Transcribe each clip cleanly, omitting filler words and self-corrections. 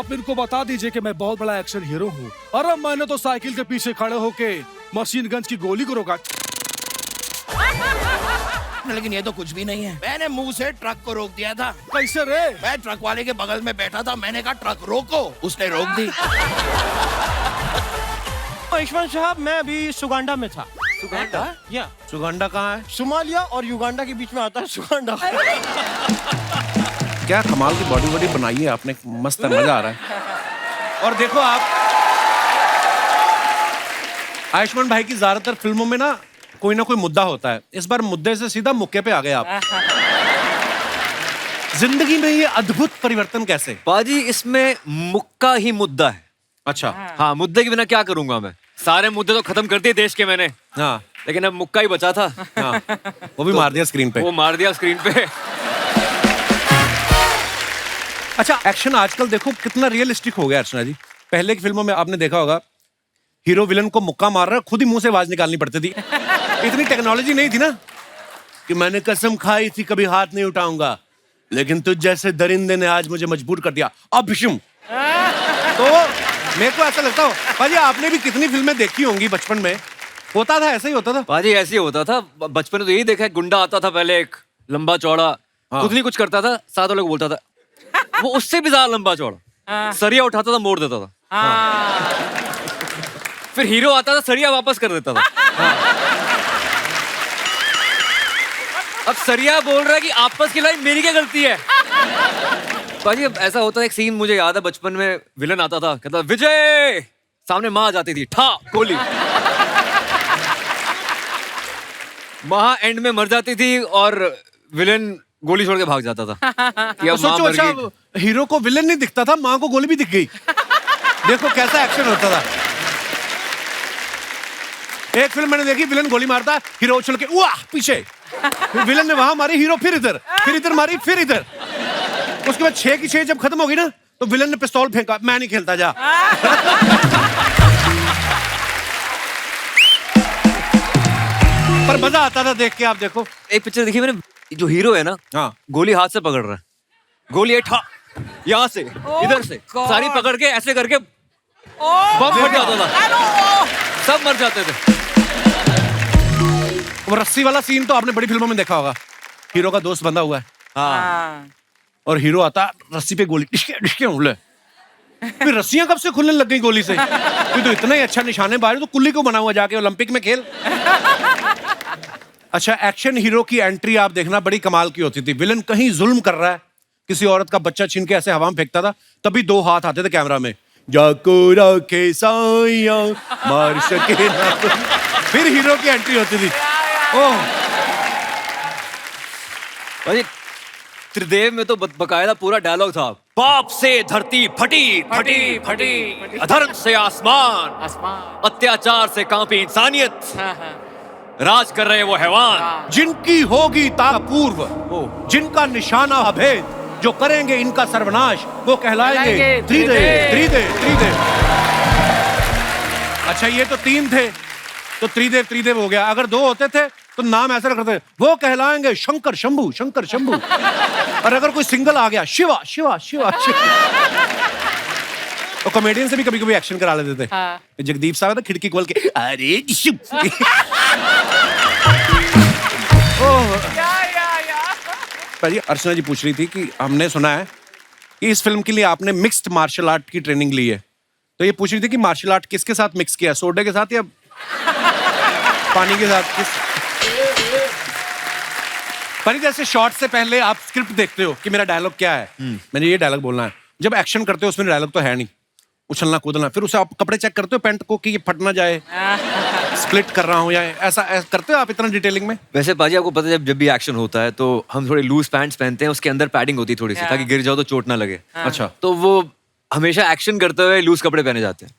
आप इनको बता दीजिए कि मैं बहुत बड़ा एक्शन हीरो हूँ। अरे मैंने तो साइकिल के पीछे खड़े होके मशीन गन्स की गोली को रोका। लेकिन ये तो कुछ भी नहीं है। मैंने मुंह से ट्रक को रोक दिया था। कैसे रे? मैं ट्रक वाले के बगल में बैठा था, मैंने कहा ट्रक रोको, उसने रोक दी। ईश्वर साहब, मैं अभी सुगांडा में था। सुगांडा? या सुगंडा कहाँ है? सोमालिया और युगांडा के बीच में आता है सुगांडा। क्या कमाल की बॉडी वॉडी बनाई है आपने, मस्त है, मजा आ रहा है। और देखो आप आयुष्मान भाई की ज्यादातर फिल्मों में ना कोई मुद्दा होता है, इस बार मुद्दे से सीधा मुक्के पे आ गए आप। जिंदगी में ये अद्भुत परिवर्तन कैसे? पाजी इसमें मुक्का ही मुद्दा है। अच्छा। हाँ, मुद्दे के बिना क्या करूंगा मैं? सारे मुद्दे तो खत्म कर दिए देश के मैंने। हाँ, लेकिन अब मुक्का ही बचा था। हाँ, वो भी मार दिया स्क्रीन पे। वो मार दिया स्क्रीन पे। अच्छा, एक्शन आजकल देखो कितना रियलिस्टिक हो गया अर्चना जी। पहले की फिल्मों में आपने देखा होगा हीरो विलन को मुक्का मार रहा है, खुद ही मुंह से आवाज निकालनी पड़ती थी। इतनी टेक्नोलॉजी नहीं थी ना कि मैंने कसम खाई थी कभी हाथ नहीं उठाऊंगा, लेकिन तुझ जैसे दरिंदे ने आज मुझे मजबूर कर दिया। अब विषम तो मेरे को ऐसा लगता हो भाजी, आपने भी कितनी फिल्में देखी होंगी बचपन में, होता था ऐसा ही होता था। पाजी ऐसे ही होता था बचपन में, तो यही देखा है, गुंडा आता था पहले, एक लंबा चौड़ा, खुद नहीं कुछ करता था, साथ वालों को बोलता था, वो उससे भी ज्यादा लंबा चौड़ा, सरिया उठाता था, मोड़ देता था। फिर हीरो आता था, सरिया वापस कर देता था। अब सरिया बोल रहा है कि आपस की लड़ाई मेरी क्या गलती है? पाजी अब ऐसा होता है, एक सीन मुझे याद है बचपन में, विलन आता था, कहता विजय, सामने माँ आ जाती थी, ठा गोली, माँ एंड में मर जाती थी और विलन गोली छोड़ के भाग जाता था कि अब माँ सोचो, मर अच्छा गई। हीरो को विलन नहीं दिखता था, माँ को गोली भी दिख गई। देखो कैसा एक्शन होता था। एक फिल्म मैंने देखी, विलन गोली मारता, हीरो उछल के वाह पीछे, फिर विलन ने वहां मारी, हीरो फिर इधर मारी, फिर इधर। उसके बाद 6 की 6 जब खत्म हो गई ना, तो विलन ने पिस्तौल फेंका, मैं नहीं खेलता, जा। पर मजा आता था देख के। आप देखो एक पिक्चर देखी मैंने, जो हीरो है ना, हाँ, गोली हाथ से पकड़ रहा है, गोली है ठा, यहाँ से इधर से सारी पकड़ के ऐसे करके बम फट जाता था, सब मर जाते थे। वो रस्सी वाला सीन तो आपने बड़ी फिल्मों में देखा होगा, हीरो का दोस्त बंधा हुआ है, हाँ, और हीरो आता, रस्सी पे गोली डिशके उंगले, फिर रस्सियां कब से खुलने लग गई गोली से? तू तो इतना ही अच्छा निशानेबाज, तो कुल्ली को बना हुआ, जाके ओलंपिक में खेल। अच्छा, एक्शन हीरो की एंट्री आप देखना बड़ी कमाल की होती थी। विलन कहीं जुल्म कर रहा है, किसी औरत का बच्चा छीन के ऐसे हवा में फेंकता था, तभी 2 हाथ आते थे कैमरा में, जाको रखे साइया मार सके ना। फिर हीरो की एंट्री होती थी। ओह भाई त्रिदेव में तो बकायदा पूरा डायलॉग था, पाप से धरती फटी फटी फटी, अधर्म से आसमान, अत्याचार से कांपी इंसानियत, राज कर रहे वो हैवान, जिनकी होगी तापूर्व, जिनका निशाना अभेद, जो करेंगे इनका सर्वनाश, वो कहलाएंगे त्रिदेव। अच्छा, ये तो 3 थे, तो त्रिदेव हो गया। अगर 2 होते थे तो नाम ऐसा रखते थे, वो कहलाएंगे शंकर शंभू। और अगर कोई सिंगल आ गया, शिवा। तो कॉमेडियन से भी कभी कभी एक्शन करा लेते थे। जगदीप साहब था, खिड़की खोल के अरे अर्चना जी पूछ रही थी कि हमने सुना है कि इस फिल्म के लिए आपने मिक्स्ड मार्शल आर्ट की ट्रेनिंग ली है, तो ये पूछ रही थी कि मार्शल आर्ट किसके साथ मिक्स किया, सोडे के साथ या पानी के साथ? पर जैसे शॉट से पहले आप स्क्रिप्ट देखते हो कि मेरा डायलॉग क्या है, मैंने ये डायलॉग बोलना है। जब एक्शन करते हो उसमें डायलॉग तो है नहीं, उछलना कूदना, फिर उसे आप कपड़े चेक करते हो पैंट को कि ये फट ना जाए, स्प्लिट कर रहा हूँ या ऐसा करते हो आप इतना डिटेलिंग में? वैसे पाजी आपको पता है, जब भी एक्शन होता है तो हम थोड़े लूज पैंट्स पहनते हैं, उसके अंदर पैडिंग होती है थोड़ी सी, ताकि गिर जाओ तो चोट ना लगे। अच्छा, तो वो हमेशा एक्शन करते हुए लूज कपड़े पहने जाते हैं।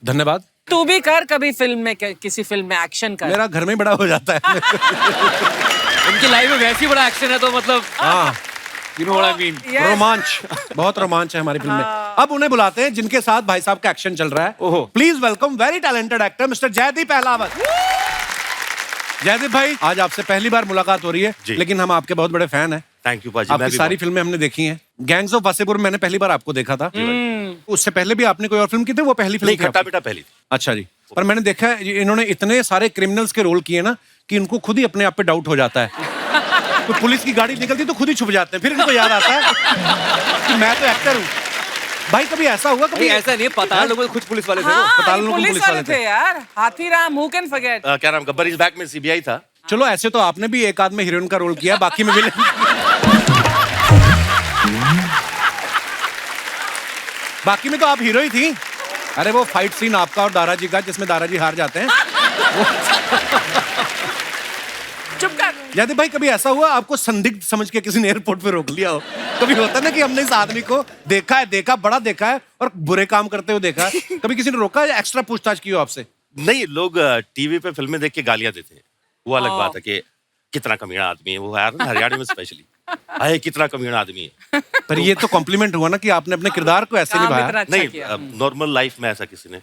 धन्यवाद। तू भी कर कभी फिल्म में, किसी फिल्म में एक्शन कर। मेरा घर में बड़ा हो जाता है। उनकी लाइफ में वैसे ही बड़ा एक्शन है, तो मतलब हाँ, you know what I mean? रोमांच, बहुत रोमांच है हमारी फिल्म में। अब उन्हें बुलाते हैं जिनके साथ भाई साहब का एक्शन चल रहा है। Please welcome very talented actor mister Jaideep Ahlawat. Jaideep भाई, आज आपसे पहली बार मुलाकात हो रही है, लेकिन हम आपके बहुत बड़े फैन हैं। थैंक यू पाजी, मैं आपकी भी सारी फिल्में हमने देखी हैं। गैंग्स ऑफ वासेपुर मैंने पहली बार आपको देखा था। उससे पहले भी आपने कोई और फिल्म की थी? वो पहली फिल्म नहीं, थी खट्टा आपकी? मीठा पहली थी। अच्छा जी। पर मैंने देखा है इन्होंने इतने सारे क्रिमिनल्स के रोल किए ना कि इनको खुद ही अपने आप पे डाउट हो जाता है। तो पुलिस की गाड़ी निकलती तो खुद ही छुप जाते हैं, फिर इनको याद आता है कि मैं तो एक्टर हूँ। भाई कभी ऐसा हुआ? कभी ऐसा नहीं है, पताल लोग खुद पुलिस वाले थे वो। हाँ, पताल ये लोगों को पुलिस पुलिस वाले वाले थे यार। Hathiram, who can forget? क्या नाम, गब्बर इज बैक में सीबीआई था। चलो ऐसे तो आपने भी एक आध में हीरोइन का रोल किया, बाकी में विलेन। बाकी में तो आप हीरो ही थी। अरे वो फाइट सीन आपका और दाराजी का जिसमें दाराजी हार जाते हैं। चुप कर। यदि भाई कभी ऐसा हुआ आपको संदिग्ध समझ के किसी ने एयरपोर्ट पे रोक लिया हो? कभी होता है ना कि हमने इस आदमी को देखा बड़ा देखा है और बुरे काम करते हुए देखा है, कभी किसी ने रोका या एक्स्ट्रा पूछताछ की हो आपसे? नहीं, लोग टीवी पे फिल्में देख के गालियां देते हैं, वो अलग बात है कि कितना कमीना आदमी है वो, यार हरियाणा में स्पेशली अरे कितना कमीना आदमी है। पर ये तो कॉम्प्लीमेंट हुआ ना कि आपने अपने किरदार को ऐसे काम निभाया। इतना अच्छा नहीं, किया। नॉर्मल लाइफ में ऐसा किसी ने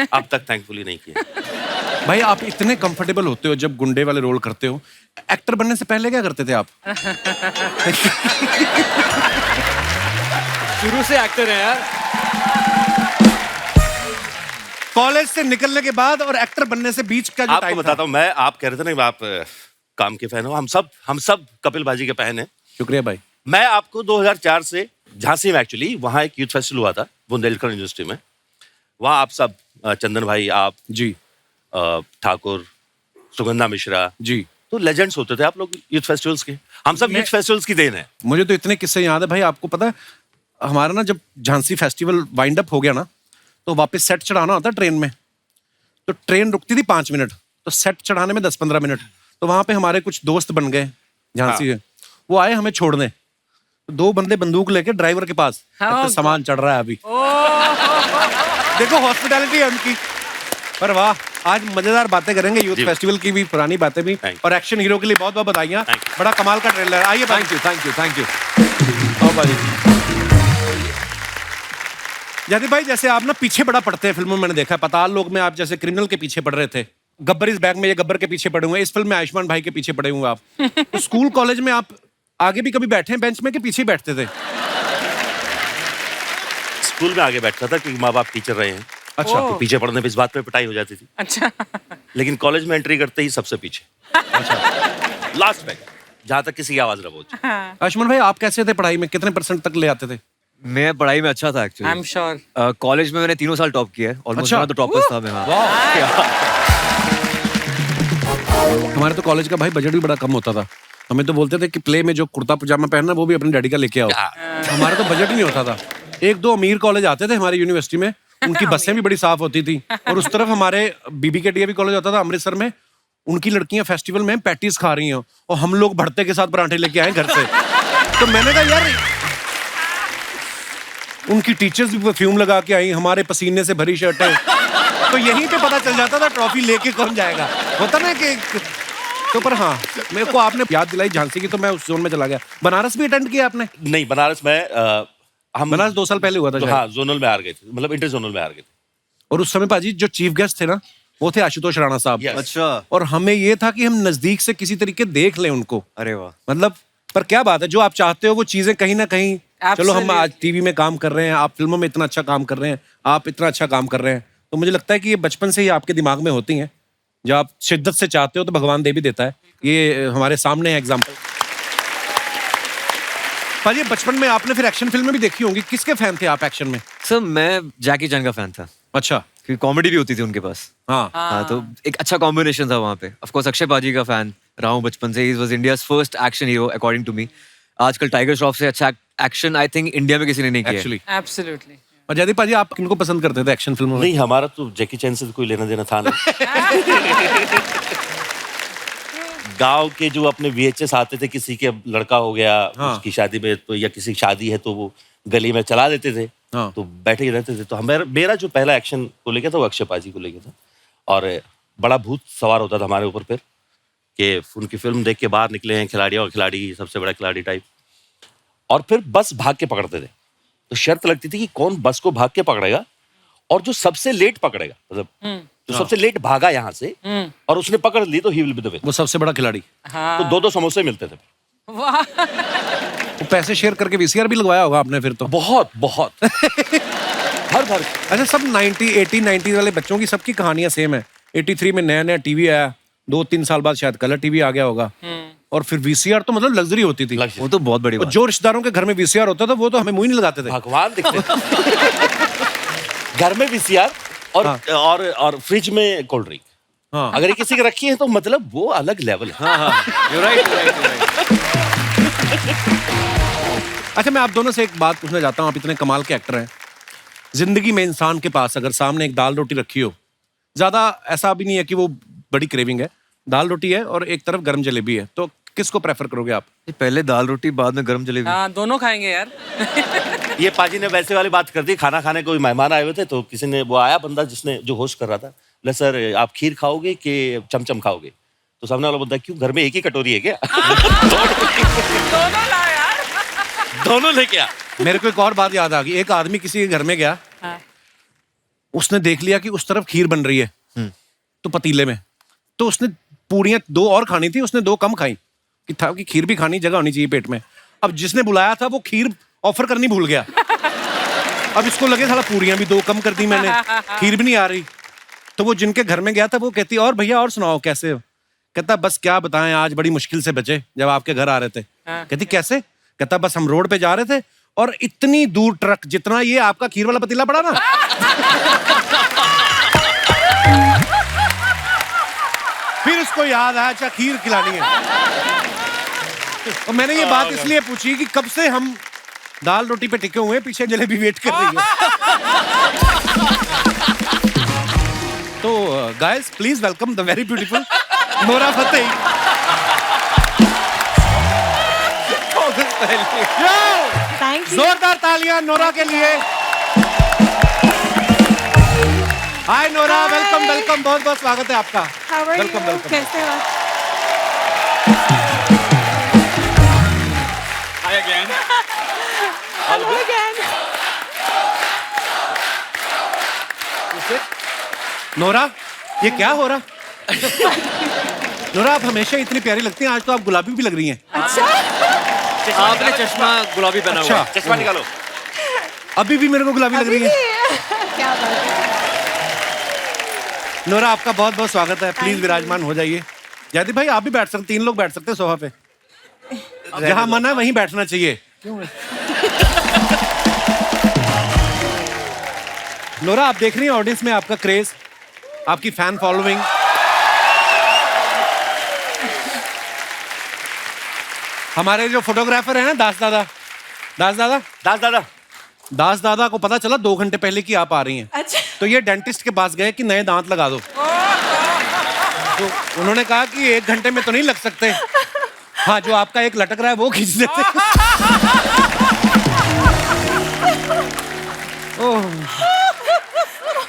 अब तक थैंकफुली नहीं किया। भाई आप इतने कंफर्टेबल होते हो जब गुंडे वाले रोल करते हो, एक्टर बनने से पहले क्या करते थे आप? शुरू से एक्टर है यार। कॉलेज से निकलने के बाद और एक्टर बनने से बीच का जो आपको टाइम था। बताता हूँ मैं, आप कह रहे थे ना आप काम के फैन हो, हम सब कपिल बाजी के फैन हैं। शुक्रिया भाई। मैं आपको 2004 से झांसी में, एक्चुअली वहाँ एक यूथ फेस्टिवल हुआ था बुंदेलखंड यूनिवर्सिटी में, वहाँ आप सब चंदन भाई, आप जी ठाकुर, सुगंधा मिश्रा जी, तो लेजेंड्स होते थे आप लोग यूथ फेस्टिवल्स के। हम सब यूथ फेस्टिवल्स की देन है। मुझे तो इतने किस्से याद है भाई। आपको पता है हमारा ना जब झांसी फेस्टिवल वाइंड अप हो गया ना तो वापस सेट चढ़ाना होता ट्रेन में, तो ट्रेन रुकती थी 5 मिनट, तो सेट चढ़ाने में 10-15 मिनट। तो वहां पे हमारे कुछ दोस्त बन गए झांसी के, वो आए हमें छोड़ने, तो 2 बंदे बंदूक लेके ड्राइवर के पास, हाँ, सामान चढ़ रहा है अभी। देखो हॉस्पिटैलिटी है उनकी। पर वाह, आज मजेदार बातें करेंगे यूथ जी। फेस्टिवल की भी, पुरानी बातें भी, Thank you. और एक्शन हीरो के लिए बहुत बहुत बधाइयाँ। Thank you. बड़ा कमाल का ट्रेलर है। आइए thank you thank you thank you. यदि भाई जैसे आप ना पीछे बड़ा पड़ते हैं फिल्मों में, मैंने देखा है पताल लोग में आप जैसे क्रिमिनल के पीछे पड़ रहे थे, गब्बर इस बैग में ये गब्बर के पीछे पड़े हुए हैं, इस फिल्म में आयुष्मान भाई के पीछे पड़े हुए आप। तो स्कूल कॉलेज में आप आगे भी कभी बैठे हैं बेंच में कि पीछे ही बैठते थे? स्कूल में आगे बैठता था क्योंकि माँ बाप टीचर रहे हैं, अच्छा। तो पीछे पढ़ने पे इस बात पे पिटाई हो जाती थी। अच्छा। लेकिन कॉलेज में एंट्री करते ही सबसे पीछे, लास्ट में, जहां तक किसी की आवाज न पहुंचे। आयुष्मान भाई आप कैसे थे पढ़ाई में, कितने परसेंट तक ले आते थे? मैं पढ़ाई में अच्छा था I actually. Am sure. College में मैंने 3 साल टॉप किया है, ऑलमोस्ट अच्छा। तो टॉपर्स था मैं। हाँ। हमारे तो कॉलेज का भाई बजट भी बड़ा कम होता था। हमें तो बोलते थे कि प्ले में जो कुर्ता पजामा पहनना वो भी अपने डैडी का लेके आओ। हमारा तो बजट ही नहीं होता था। 1-2 अमीर कॉलेज आते थे हमारी यूनिवर्सिटी में, उनकी बसें भी बड़ी साफ होती थी, और उस तरफ हमारे बीबी के डीएवी कॉलेज होता था अमृतसर में, उनकी लड़कियां फेस्टिवल में पैटीज खा रही हैं और हम लोग भरते के साथ पराठे लेके आए घर से। तो मैंने कहा यार, उनकी टीचर्स भी परफ्यूम लगा के आई, हमारे पसीने से भरी शर्टें। तो यहीं पे पता चल जाता था ट्रॉफी लेके कौन जाएगा, होता ना कि। तो पर हाँ, मेरे को आपने याद दिलाई झांसी की, तो मैं उस जोन में चला गया। बनारस भी अटेंड किया आपने? नहीं, बनारस में हम बनारस 2 साल पहले हुआ था तो शायद। हाँ, जोनल में हार गए थे, मतलब इंटर जोनल में हार गए थे। और उस समय पाजी जो चीफ गेस्ट थे ना वो थे आशुतोष राणा साहब। Yes. अच्छा। और हमें ये था कि हम नजदीक से किसी तरीके देख लें उनको। अरे वाह। मतलब पर क्या बात है, जो आप चाहते हो वो चीजें कहीं ना कहीं, चलो हम Absolutely. आज टीवी में काम कर रहे हैं, आप फिल्मों में इतना अच्छा काम कर रहे हैं, आप इतना अच्छा काम कर रहे हैं, तो मुझे लगता है कि ये बचपन से ही आपके दिमाग में होती हैं। जब आप शिद्दत से चाहते हो तो भगवान दे भी देता है। ये हमारे सामने है एग्जाम्पल। पाजी बचपन में आपने फिर एक्शन फिल्में भी देखी होंगी, किसके फैन थे आप एक्शन में? सर मैं जैकी चैन का फैन था, अच्छा। क्योंकि कॉमेडी भी होती थी उनके पास। हाँ। हाँ, तो एक अच्छा कॉम्बिनेशन था वहाँ पे। ऑफ कोर्स अक्षय बाजी का फैन रहा हूँ बचपन से। He was India's first action hero according to me. आजकल टाइगर श्रॉफ से अच्छा एक्शन आई थिंक इंडिया में किसी ने नहीं किया। एक्चुअली। एब्सोल्युटली। और जयदीप पाजी आप किनको पसंद करते थे एक्शन फिल्मों में? नहीं, हमारा तो जैकी चैन से कोई लेना देना था नहीं। गांव के जो अपने VHS आते थे, किसी के लड़का हो गया, हाँ। उसकी शादी में तो, या किसी की शादी है तो वो गली में चला देते थे। हाँ। तो बैठे ही रहते थे। तो मेरा जो पहला एक्शन को लेके था वो अक्षय पाजी को लेके था, और बड़ा भूत सवार होता था हमारे ऊपर फिर कि उनकी फिल्म देख के बाहर निकले हैं खिलाड़ी, और खिलाड़ी सबसे बड़ा खिलाड़ी टाइप, और फिर बस भाग के पकड़ते थे। तो शर्त लगती थी कि कौन बस को भाग के पकड़ेगा, और जो सबसे लेट पकड़ेगा, मतलब जो सबसे लेट भागा यहाँ से और उसने पकड़ ली तो he will be the win. वो सबसे बड़ा खिलाड़ी। हाँ। तो 2-2 समोसे मिलते थे। वाह वो पैसे शेयर करके वीसीआर भी लगवाया होगा आपने फिर तो। बहुत बहुत भर भर के। अच्छा, सब 90 वाले बच्चों की सबकी कहानियां सेम है। 83 में नया नया टीवी आया, 2-3 साल बाद शायद कलर टीवी आ गया होगा, और फिर वीसीआर तो मतलब लग्जरी होती थी। वो तो बहुत बड़ी और बात। जो रिश्तेदारों के घर में वीसीआर होता था वो तो हमें मुंह ही नहीं लगाते थे। भगवान दिखते घर में वीसीआर और हाँ। और फ्रिज में कोल्ड ड्रिंक। हाँ। अगर ये किसी की रखी है तो मतलब वो अलग लेवल है। हाँ हाँ, you're right, you're right, you're right. अच्छा, मैं आप दोनों से एक बात पूछना चाहता हूँ, आप इतने कमाल के एक्टर हैं। जिंदगी में इंसान के पास अगर सामने एक दाल रोटी रखी हो, ज्यादा ऐसा भी नहीं है कि वो बड़ी क्रेविंग है, दाल रोटी है और एक तरफ गर्म जलेबी है, तो किसको प्रेफर करोगे आप? पहले दाल रोटी, बाद में गरम जलेबी। हाँ दोनों खाएंगे यार। ये पाजी ने वैसे वाली बात कर दी। खाना खाने कोई मेहमान आए हुए थे तो किसी ने, वो आया बंदा जिसने, जो होस्ट कर रहा था, बोले सर आप खीर खाओगे कि चमचम खाओगे? तो सामने वाला बोलता है क्यों, घर में एक ही कटोरी है क्या? दोनों ला यार। दोनों लेके आ। मेरे को एक और बात याद आ गई। एक आदमी किसी के घर में गया, हाँ। उसने देख लिया कि उस तरफ खीर बन रही है तो पतीले में, तो उसने पूड़ियां 2 और खानी थी, उसने 2 कम खाई कि था कि खीर भी खानी, जगह होनी चाहिए पेट में। अब जिसने बुलाया था वो खीर ऑफर करनी भूल गया। अब इसको लगे साला पूड़ियां भी 2 कम कर दी मैंने, खीर भी नहीं आ रही। तो वो जिनके घर में गया था वो कहती, और भैया और सुनाओ कैसे हो? कहता बस क्या बताएं, आज बड़ी मुश्किल से बचे जब आपके घर आ रहे थे। कहती कैसे? कहता बस हम रोड पे जा रहे थे और इतनी दूर ट्रक जितना ये आपका खीर वाला पतीला पड़ा ना, फिर उसको याद आया अच्छा खीर खिलानी है। और मैंने ये बात इसलिए पूछी कि कब से हम दाल रोटी पे टिके हुए हैं, पीछे जलेबी वेट कर रही है। तो guys please welcome the very beautiful Nora Fatehi. Thank you. जोरदार तालियां नोरा के लिए। हाय नोरा, वेलकम वेलकम, बहुत बहुत स्वागत है आपका। How are welcome you? Welcome. कैसे हो? Hi again. Hello again. Nora, ये क्या हो रहा? नोरा, आप हमेशा इतनी प्यारी लगती हैं, आज तो आप गुलाबी भी लग रही हैं। अच्छा। आपने चश्मा गुलाबी पहना हुआ है। चश्मा निकालो। अभी भी मेरे को गुलाबी लग रही है। क्या बात है? नोरा, आपका बहुत बहुत स्वागत है। प्लीज विराजमान हो जाइए। जयदीप भाई आप भी बैठ सकते, 3 लोग बैठ सकते हैं सोफा पे। जहां मन है वहीं बैठना चाहिए। नोरा, आप देख रही हैं ऑडियंस में आपका क्रेज, आपकी फैन फॉलोइंग। हमारे जो फोटोग्राफर है ना दास दादा, दास दादा को पता चला 2 घंटे पहले कि आप आ रही हैं, अच्छा। तो ये डेंटिस्ट के पास गए कि नए दांत लगा दो। तो उन्होंने कहा कि 1 घंटे में तो नहीं लग सकते, हाँ जो आपका एक लटक रहा है वो खींच देते।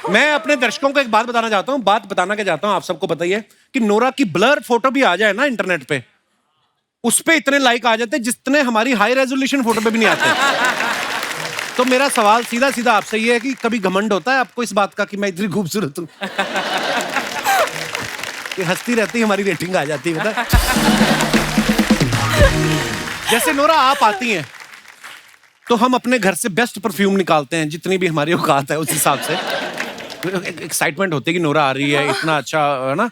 मैं अपने दर्शकों को एक बात बताना चाहता हूँ, बात बताना क्या चाहता हूँ, आप सबको पता ही है कि नोरा की ब्लर फोटो भी आ जाए ना इंटरनेट पे, उस पे इतने लाइक आ जाते जितने हमारी हाई रेजोल्यूशन फोटो पे भी नहीं आते। तो मेरा सवाल सीधा सीधा आपसे ये है कि कभी घमंड होता है आपको इस बात का कि मैं इतनी खूबसूरत हूँ? कि हंसती रहती हमारी रेटिंग आ जाती है पता? जैसे नोरा आप आती हैं तो हम अपने घर से बेस्ट परफ्यूम निकालते हैं, जितनी भी हमारी औकात है उस हिसाब से। एक्साइटमेंट होती है कि नोरा आ रही है, इतना अच्छा है ना।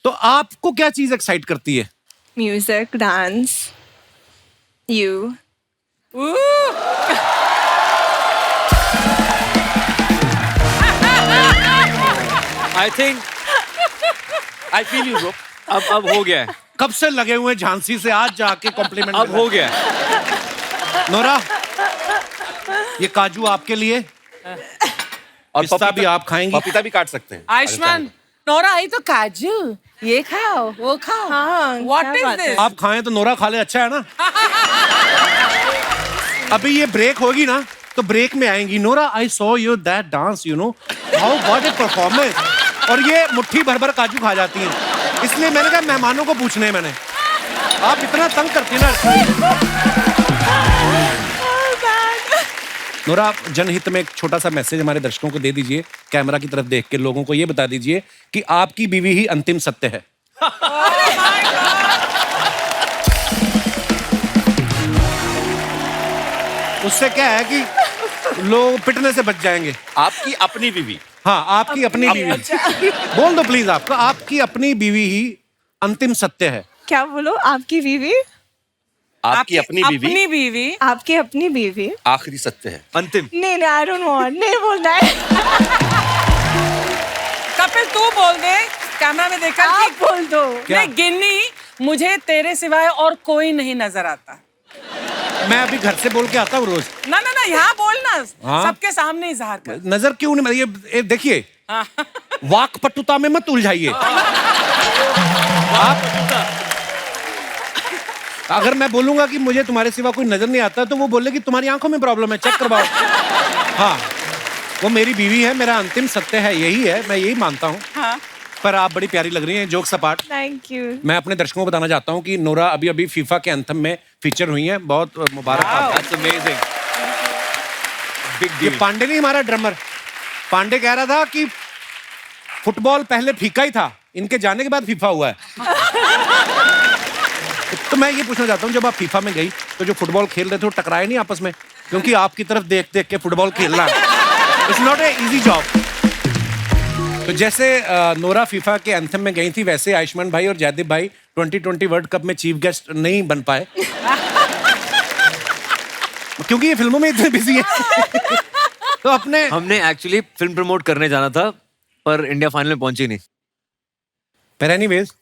तो आपको क्या चीज एक्साइट करती है? Music, dance, you. I think I feel you, bro. अब हो गया है। कब से लगे हुए झांसी से आज जाके कॉम्प्लीमेंट। अब हो गया है। नोरा, ये काजू आपके लिए, और पिस्ता भी आप खाएंगी। पपीता भी काट सकते हैं। आयुष्मान, नोरा आई तो काजू, ये खाओ, वो खाओ। हाँ, What क्या is बात है? this? आप खाएं तो नोरा खा ले, अच्छा है ना। अभी ये ब्रेक होगी ना तो ब्रेक में आएंगी Nora, I saw you that dance, you know how what A performance, और ये मुट्ठी भर भर काजू खा जाती हैं। इसलिए मैंने कहा मेहमानों को पूछने हैं, मैंने आप इतना तंग करती ना। नोरा, आप जनहित में एक छोटा सा मैसेज हमारे दर्शकों को दे दीजिए, कैमरा की तरफ देख के लोगों को ये बता दीजिए कि आपकी बीवी ही अंतिम सत्य है। उससे क्या है कि लोग पिटने से बच जाएंगे। आपकी अपनी बीवी। हाँ, आपकी अपनी बीवी। बोल दो प्लीज, आपका आपकी अपनी बीवी ही अंतिम सत्य है। क्या बोलो? आपकी बीवी? आपकी अपनी बीवी अपनी बीवी आपकी अपनी बीवी? आखिरी सत्य है। अंतिम। नहीं नहीं, आई डोंट वांट, नहीं बोलना है। कपिल तू बोल दे कैमरा में देखकर आप बोल दो। मैं गिन्नी, मुझे तेरे सिवाय और कोई नहीं नजर आता। मैं अभी घर से बोल के आता हूँ रोज। ना ना ना, यहाँ बोलना। हाँ? सबके सामने इजहार कर। नजर क्यों नहीं? ये देखिए, वाक पटुता में मत उलझाइए। आप अगर मैं बोलूंगा कि मुझे तुम्हारे सिवा कोई नजर नहीं आता, तो वो बोलेगी तुम्हारी आंखों में प्रॉब्लम है, चेक करवाओ। हाँ, वो मेरी बीवी है, मेरा अंतिम सत्य है, यही है, मैं यही मानता हूँ। हाँ। पर आप बड़ी प्यारी लग रही हैं, जोक्स अपार्ट। Thank you. मैं अपने दर्शकों को बताना चाहता हूँ कि नोरा अभी अभी फीफा के एंथम में फीचर हुई हैं। बहुत मुबारक आपको। That's amazing. Big ये deal. पांडे नहीं, हमारा ड्रमर पांडे कह रहा था कि फुटबॉल पहले फीका ही था, इनके जाने के बाद फीफा हुआ है। तो मैं ये पूछना चाहता हूँ, जब आप फीफा में गई तो जो फुटबॉल खेल रहे थे वो टकराए नहीं आपस में? क्योंकि आपकी तरफ देख देख के फुटबॉल खेलना it's not a easy job. तो जैसे नोरा फीफा के एंथम में गई थी, वैसे आयुष्मान भाई और जयदीप भाई 2020 वर्ल्ड कप में चीफ गेस्ट नहीं बन पाए क्योंकि ये फिल्मों में इतने बिजी हैं। तो अपने हमने एक्चुअली फिल्म प्रमोट करने जाना था, पर इंडिया फाइनल में पहुंची नहीं। पर एनीवेज,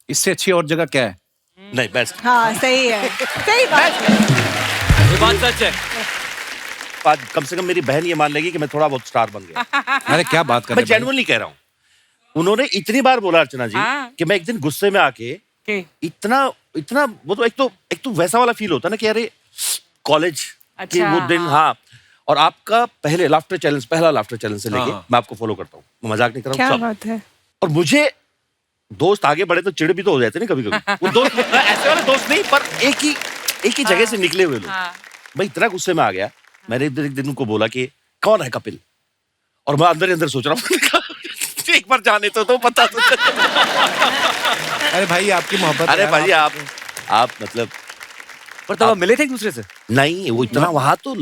इससे अच्छी और जगह क्या है? नहीं, बेस्ट। हाँ सही है, सही बात है। ये बात सच है। आज कम से कम मेरी बहन ये मान लेगी कि मैं थोड़ा बहुत स्टार बन गया। अरे क्या बात कर मैं रहे हैं भाई? जेन्युइनली कह रहा हूँ। उन्होंने इतनी बार बोला अर्चना जी हाँ। कि मैं एक दिन गुस्से में आके के? इतना इतना वो तो एक तो वैसा वाला फील होता है ना कि अरे कॉलेज के अच्छा, वो दिन। हाँ, और आपका पहला लाफ्टर चैलेंज से लेके हाँ। मैं आपको फॉलो करता हूँ, मैं मजाक नहीं कर रहा क्या हूँ सब। बात है? और मुझे दोस्त आगे बढ़े तो चिड़ भी तो हो जाते ना कभी कभी। वो दोस्त ऐसे वाले दोस्त नहीं, पर एक ही जगह से निकले हुए लोग। हाँ। मैं इतना गुस्से में आ गया, मैंने एक दिन उनको बोला कि कौन है कपिल, और मैं अंदर ही अंदर सोच रहा हूँ एक बार जाने तो पता तो अरे भाई, आपकी मोहब्बत। अरे यार, भाई आप मतलब पर तब आप मिले थे एक दूसरे से? नहीं, वो इतना वहां तो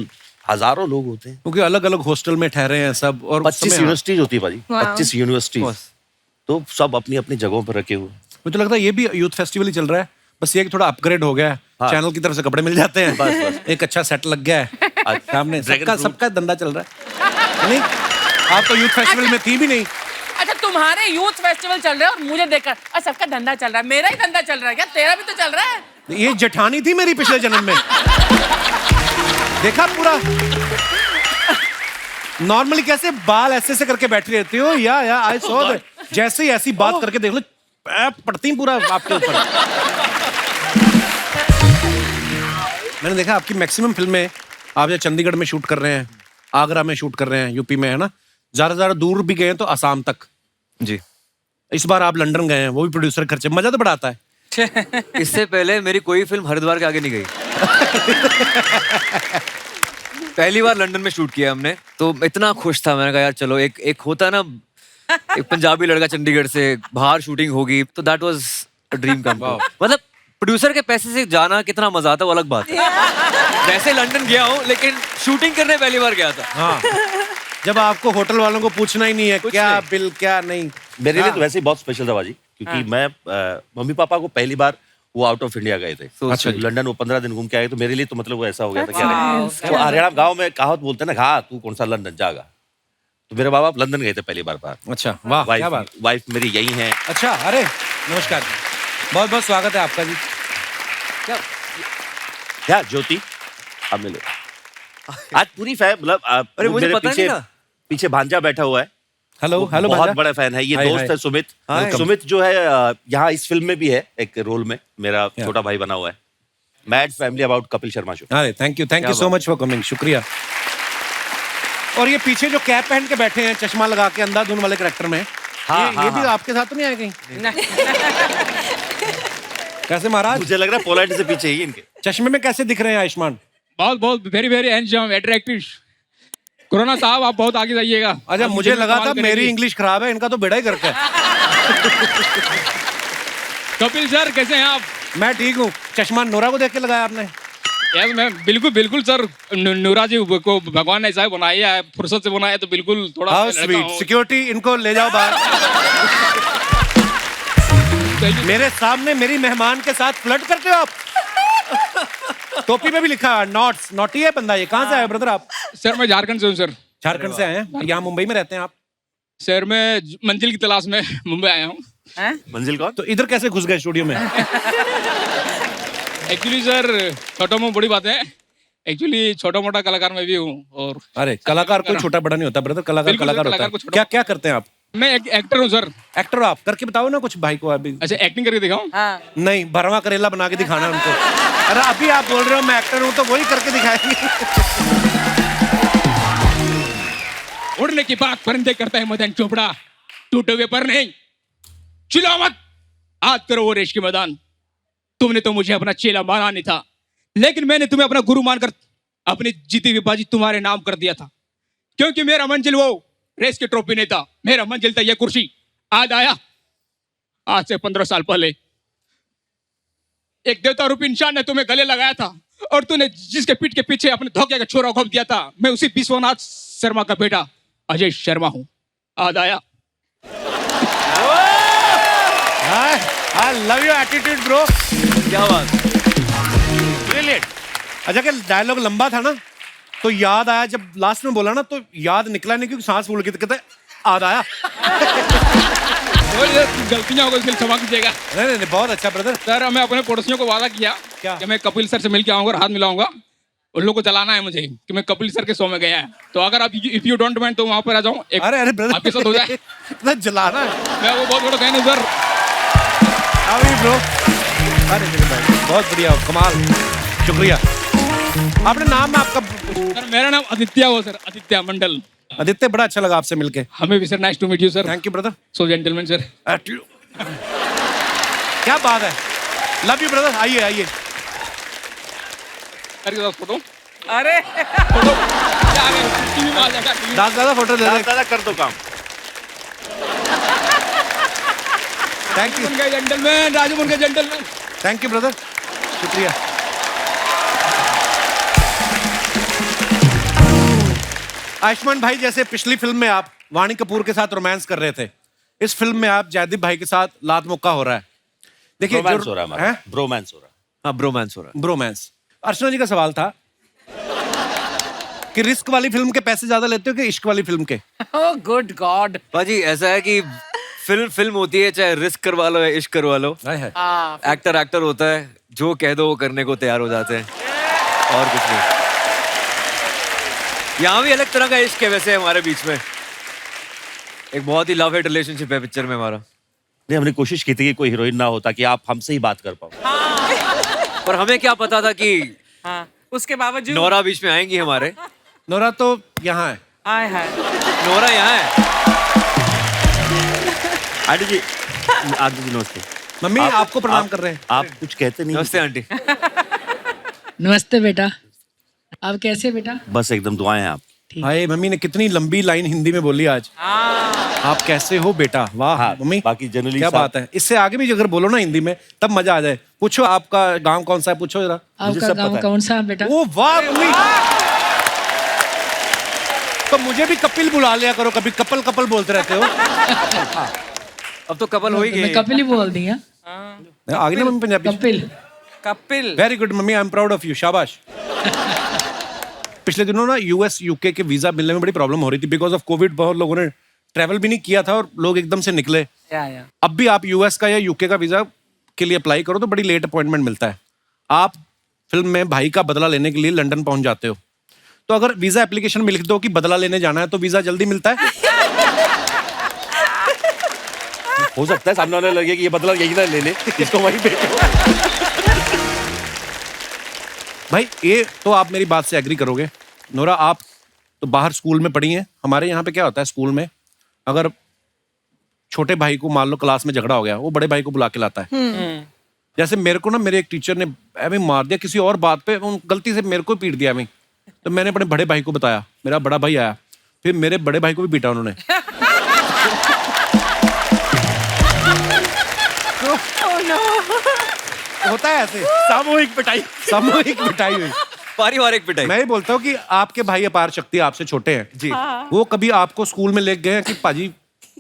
हजारों लोग होते हैं। क्योंकि अलग अलग हॉस्टल में ठहरे हैं सब, और उस 25 समय- यूनिवर्सिटीज होती है भाजी, Wow. 25 यूनिवर्सिटीज, तो सब अपनी अपनी जगहों पर रखे हुए। मुझे लगता है ये भी यूथ फेस्टिवल ही चल रहा है, बस ये कि थोड़ा अपग्रेड हो गया है। हाँ। चैनल की तरफ से कपड़े मिल जाते हैं, बस। एक अच्छा सेट लग गया है सामने, Dragon सबका fruit। सबका धंधा चल रहा है। नहीं, आप तो यूथ फेस्टिवल में थी भी नहीं। अच्छा, तुम्हारे यूथ फेस्टिवल चल रहे हैं और मुझे देखकर और सबका धंधा चल रहा है, मेरा ही धंधा चल रहा है क्या? तेरा भी तो चल रहा है। ये जेठानी थी मेरी पिछले जन्म में। देखा पूरा नॉर्मली कैसे बाल ऐसे से करके बैठी रहती हो, या आई सॉ दैट। जैसे ही ऐसी बात करके देख लो, पड़ती पूरा आपके ऊपर। मैंने देखा आपकी मैक्सिमम फिल्में आप या चंडीगढ़ में शूट कर रहे हैं, आगरा में शूट कर रहे हैं, यूपी में, है ना? ज्यादा दूर भी गए हैं तो असम तक। जी। इस बार आप लंदन गए हैं, वो भी प्रोड्यूसर खर्चे, मजा तो बड़ा आता है। इससे पहले मेरी कोई फिल्म हरिद्वार के आगे नहीं गई। पहली बार लंदन में शूट किया हमने, तो इतना खुश था। मैंने कहा यार चलो, एक होता है ना, एक पंजाबी लड़का चंडीगढ़ से बाहर शूटिंग होगी, तो that was a dream come true. मतलब प्रोड्यूसर के पैसे से जाना कितना मजा आता है वो अलग बात है। वैसे लंदन गया हूँ, लेकिन शूटिंग करने पहली बार गया था। हाँ, जब आपको होटल वालों को पूछना ही नहीं है क्या नहीं। बिल क्या नहीं। मेरे लिए हाँ। तो वैसे ही बहुत स्पेशल था बाजी, क्योंकि मैं मम्मी पापा को पहली बार वो आउट ऑफ इंडिया गए थे। अच्छा जी। लंदन वो 15 दिन घूम के आए, तो मेरे लिए तो मतलब वो ऐसा हो गया था कि That's अरे, वो हरियाणा गांव में कहावत बोलते हैं ना, हाँ तू कौन सा लंदन जाएगा। तो मेरे बाबा लंदन गए थे पहली बार बाहर। अच्छा, वाह, क्या बात। वाइफ मेरी यही है। अच्छा, अरे नमस्कार, बहुत बहुत स्वागत है आपका जी। क्या ज्योति, आप मिले आज पूरी मतलब अरे मुझे मेरे पता नहीं था। पीछे भांजा बैठा हुआ है। हेलो वो हेलो बहुत भांजा। बड़ा फैन है। ये हाय, दोस्त हाय। है सुमित। हाय। सुमित जो है यहाँ इस फिल्म में भी है एक रोल में, मेरा छोटा भाई बना हुआ है। Mad family about Kapil Sharma show. अरे thank you so much for coming, शुक्रिया। और ये पीछे जो कैप पहन के बैठे हैं, चश्मा लगा के, अंधाधुन वाले कैरेक्टर में, ये भी आपके साथ तो नहीं आए कहीं? कैसे महाराज? मुझे लग रहा है पोलैंड से पीछे ही इनके। चश्मे में कैसे दिख रहे हैं आयुष्मान? बहुत बहुत very very handsome attractive. Corona साहब आप बहुत आगे जाइएगा। अच्छा, आप मुझे लगा था कमाल मेरी करेंगी। इंग्लिश खराब है, इनका तो बेड़ा ही करके है। कपिल सर कैसे हैं आप? मैं ठीक हूँ। चश्मा नोरा को देख के लगाया आपने? यस मैम, बिल्कुल बिल्कुल सर। नूरा जी को भगवान ने ऐसा बनाया है, फुर्सत से बनाया, तो बिल्कुल थोड़ा हाउ लड़का स्वीट। हूँ। सिक्योरिटी, इनको ले जाओ बाहर। मेरे सामने मेरी मेहमान के साथ फ्लर्ट करते हो आप। टोपी में भी लिखा है नॉट्स, नॉटी है बंदा। ये कहाँ से आए ब्रदर आप? सर मैं झारखंड से हूँ सर। झारखंड से आए हैं, यहाँ मुंबई में रहते हैं आप? सर मैं मंजिल की तलाश में मुंबई आया हूँ। मंजिल कौन? तो इधर कैसे घुस गए स्टूडियो में? एक्चुअली सर छोटा मोटा बड़ी बात है, एक्चुअली छोटा मोटा कलाकार मैं भी हूँ। और अरे कलाकार कोई छोटा बड़ा नहीं होता ब्रदर, कलाकार बिल्कुल, कलाकार कलाकार होता को है। छोटा- क्या क्या करते हैं आप? मैं एक एक्टर हूँ सर। एक्टर हो आप? करके बताओ ना कुछ भाई को अभी। अच्छा एक्टिंग करके दिखाऊं? नहीं, भरवा करेला बना के दिखाना है उनको। अरे अभी आप बोल रहे हो मैं एक्टर हूँ, तो वही करके दिखाएंगे। उड़ने की बात परिंदे करता है मदन चोपड़ा, टूटे हुए पर नहीं। चिल्ला मत, आज करो वो रेश के मैदान। तुमने तो मुझे अपना चेला माना नहीं था, लेकिन मैंने तुम्हें अपना गुरु मानकर अपनी जीती हुई बाजी तुम्हारे नाम कर दिया था। क्योंकि मेरा मंजिल वो रेस की ट्रॉफी नहीं था, मेरा मंजिल था ये कुर्सी। आज आया, आज से 15 साल पहले एक देवता रूपी इंसान ने तुम्हें गले लगाया था, और तूने जिसके पीठ के पीछे अपने धोखे का छोरा घोंप दिया था, मैं उसी विश्वनाथ शर्मा का बेटा अजय शर्मा हूं। आज आया। I love your attitude bro। क्या बात। Brilliant। अच्छा कि डायलॉग लंबा था ना, तो याद आया जब लास्ट में बोला ना, तो याद निकला नहीं क्योंकि सांस फूल गई, तो कहते याद आया। और ये गलतियां हो गई, इसके लिए क्षमा कीजिएगा। नहीं नहीं नहीं, बहुत अच्छा ब्रदर। सर मैं अपने पड़ोसियों को वादा किया क्या? कि मैं कपिल सर से मिल के आऊंगा और हाथ मिलाऊंगा। उन लोगों को चलाना है मुझे कि मैं कपिल सर के शो में गया है, तो अगर आप इफ यू डोंट माइंड तो वहां पर आ जाऊं। अरे अरे ब्रदर, आपके साथ हो जाए। इतना जलाना है। मैं वो बहुत बड़ा फैन हूं सर। अभी ब्रो, अरे मेरे भाई बहुत बढ़िया, कमाल, शुक्रिया। आपने नाम है आपका? सर मेरा नाम आदित्य हो सर, आदित्य मंडल। आदित्य, बड़ा अच्छा लगा आपसे मिलके। हमें भी sir, nice to meet you sir. Thank you brother. So gentleman sir. क्या बात है, लव यू ब्रदर। आइए आइए। करके दो फोटो। अरे फोटो क्या आ गया, टीवी में आ जाएगा। टीवी में। दादा फोटो ले ले। दादा कर दो काम। थैंक यू, बन गए जेंटलमैन, राजू बन गए जेंटलमैन। थैंक यू ब्रदर, शुक्रिया। आयुष्मान भाई, जैसे पिछली फिल्म में आप वाणी कपूर के साथ रोमांस कर रहे थे, इस फिल्म में आप जयदीप भाई के साथ लात मुक्का हो रहा है। देखिए ब्रोमांस हो रहा है हमारा, ब्रोमांस हो रहा है। हाँ ब्रोमांस हो रहा है। ब्रोमांस। अर्चना जी का सवाल था कि रिस्क वाली फिल्म के पैसे ज्यादा लेते हो कि इश्क वाली फिल्म के? Oh good God. बाजी ऐसा है कि फिल्म होती है, चाहे रिस्क करवा लो या इश्क करवा लो। एक्टर होता है, जो कह दो वो करने को तैयार हो जाते हैं, और कुछ नहीं। यहाँ भी अलग तरह का इश्क है वैसे हमारे बीच में। एक बहुत ही लव हेट रिलेशनशिप है पिक्चर में हमारा। नहीं, हमने कोशिश की थी कि कोई हीरोइन ना होता कि आप हमसे ही बात कर पाओ। पर हमें क्या पता था कि हाँ, उसके बावजूद नोरा बीच में आएंगी हमारे। नोरा तो यहाँ है। आए हैं। नोरा यहाँ है। आंटी जी, आंटी जी नमस्ते। मम्मी आपको प्रणाम कर रहे हैं। आप कुछ कहते नहीं। नमस्ते आंटी। नमस्ते बेटा, आप कैसे बेटा? बस एकदम दुआएं हैं आप। हाय, मम्मी ने कितनी लंबी लाइन हिंदी में बोली आज। आप कैसे हो बेटा? वाह हाँ, मम्मी, बाकी जनरली क्या बात है। इससे आगे भी अगर बोलो ना हिंदी में, तब मजा आ जाए। पूछो आपका गांव कौन सा है, पूछो जरा। आपका गांव कौन सा है बेटा? ओ वाह मम्मी, तो मुझे भी कपिल बुला लिया करो, कभी कपल कपल बोलते रहते हो। अब तो कपल हो ही मैं गए। कपिल ही बोल दी। आगे ना mummy Punjabi. Kapil. Kapil. Very good mummy, I am proud of you, शाबाश। पिछले दिनों ना यूएस यूके के वीजा मिलने में बड़ी प्रॉब्लम हो रही थी बिकॉज ऑफ कोविड। बहुत लोगों ने ट्रैवल भी नहीं किया था और लोग एकदम से निकले। या। अब भी आप यूएस का या यूके का वीजा के लिए अप्लाई करो तो बड़ी लेट अपॉइंटमेंट मिलता है। आप फिल्म में भाई का बदला लेने के लिए लंदन पहुंच जाते हो, तो अगर वीजा एप्लीकेशन में लिख दो कि बदला लेने जाना है तो वीजा जल्दी मिलता है। हो सकता है सामने वाले लगे कि ये बदला यही ना ले ले, इसको वहीं पे। भाई ये तो आप मेरी बात से एग्री करोगे। नोरा, आप तो बाहर स्कूल में पढ़ी हैं। हमारे यहाँ पे क्या होता है स्कूल में, अगर छोटे भाई को मान लो क्लास में झगड़ा हो गया, वो बड़े भाई को बुला के लाता है। जैसे मेरे को ना मेरे एक टीचर ने ऐਵੇਂ मार दिया किसी और बात पे, गलती से मेरे को पीट दिया। मैं तो मैंने अपने बड़े भाई को बताया, मेरा बड़ा भाई आया, फिर मेरे बड़े भाई को भी पीटा उन्होंने। होता है ऐसे सामूहिक पिटाई। सामूहिक पिटाई हुई। पारिवारिक पिटाई। मैं ये बोलता हूँ कि आपके भाई अपार शक्ति आपसे छोटे हैं जी। वो कभी आपको स्कूल में लेके गए हैं कि पाजी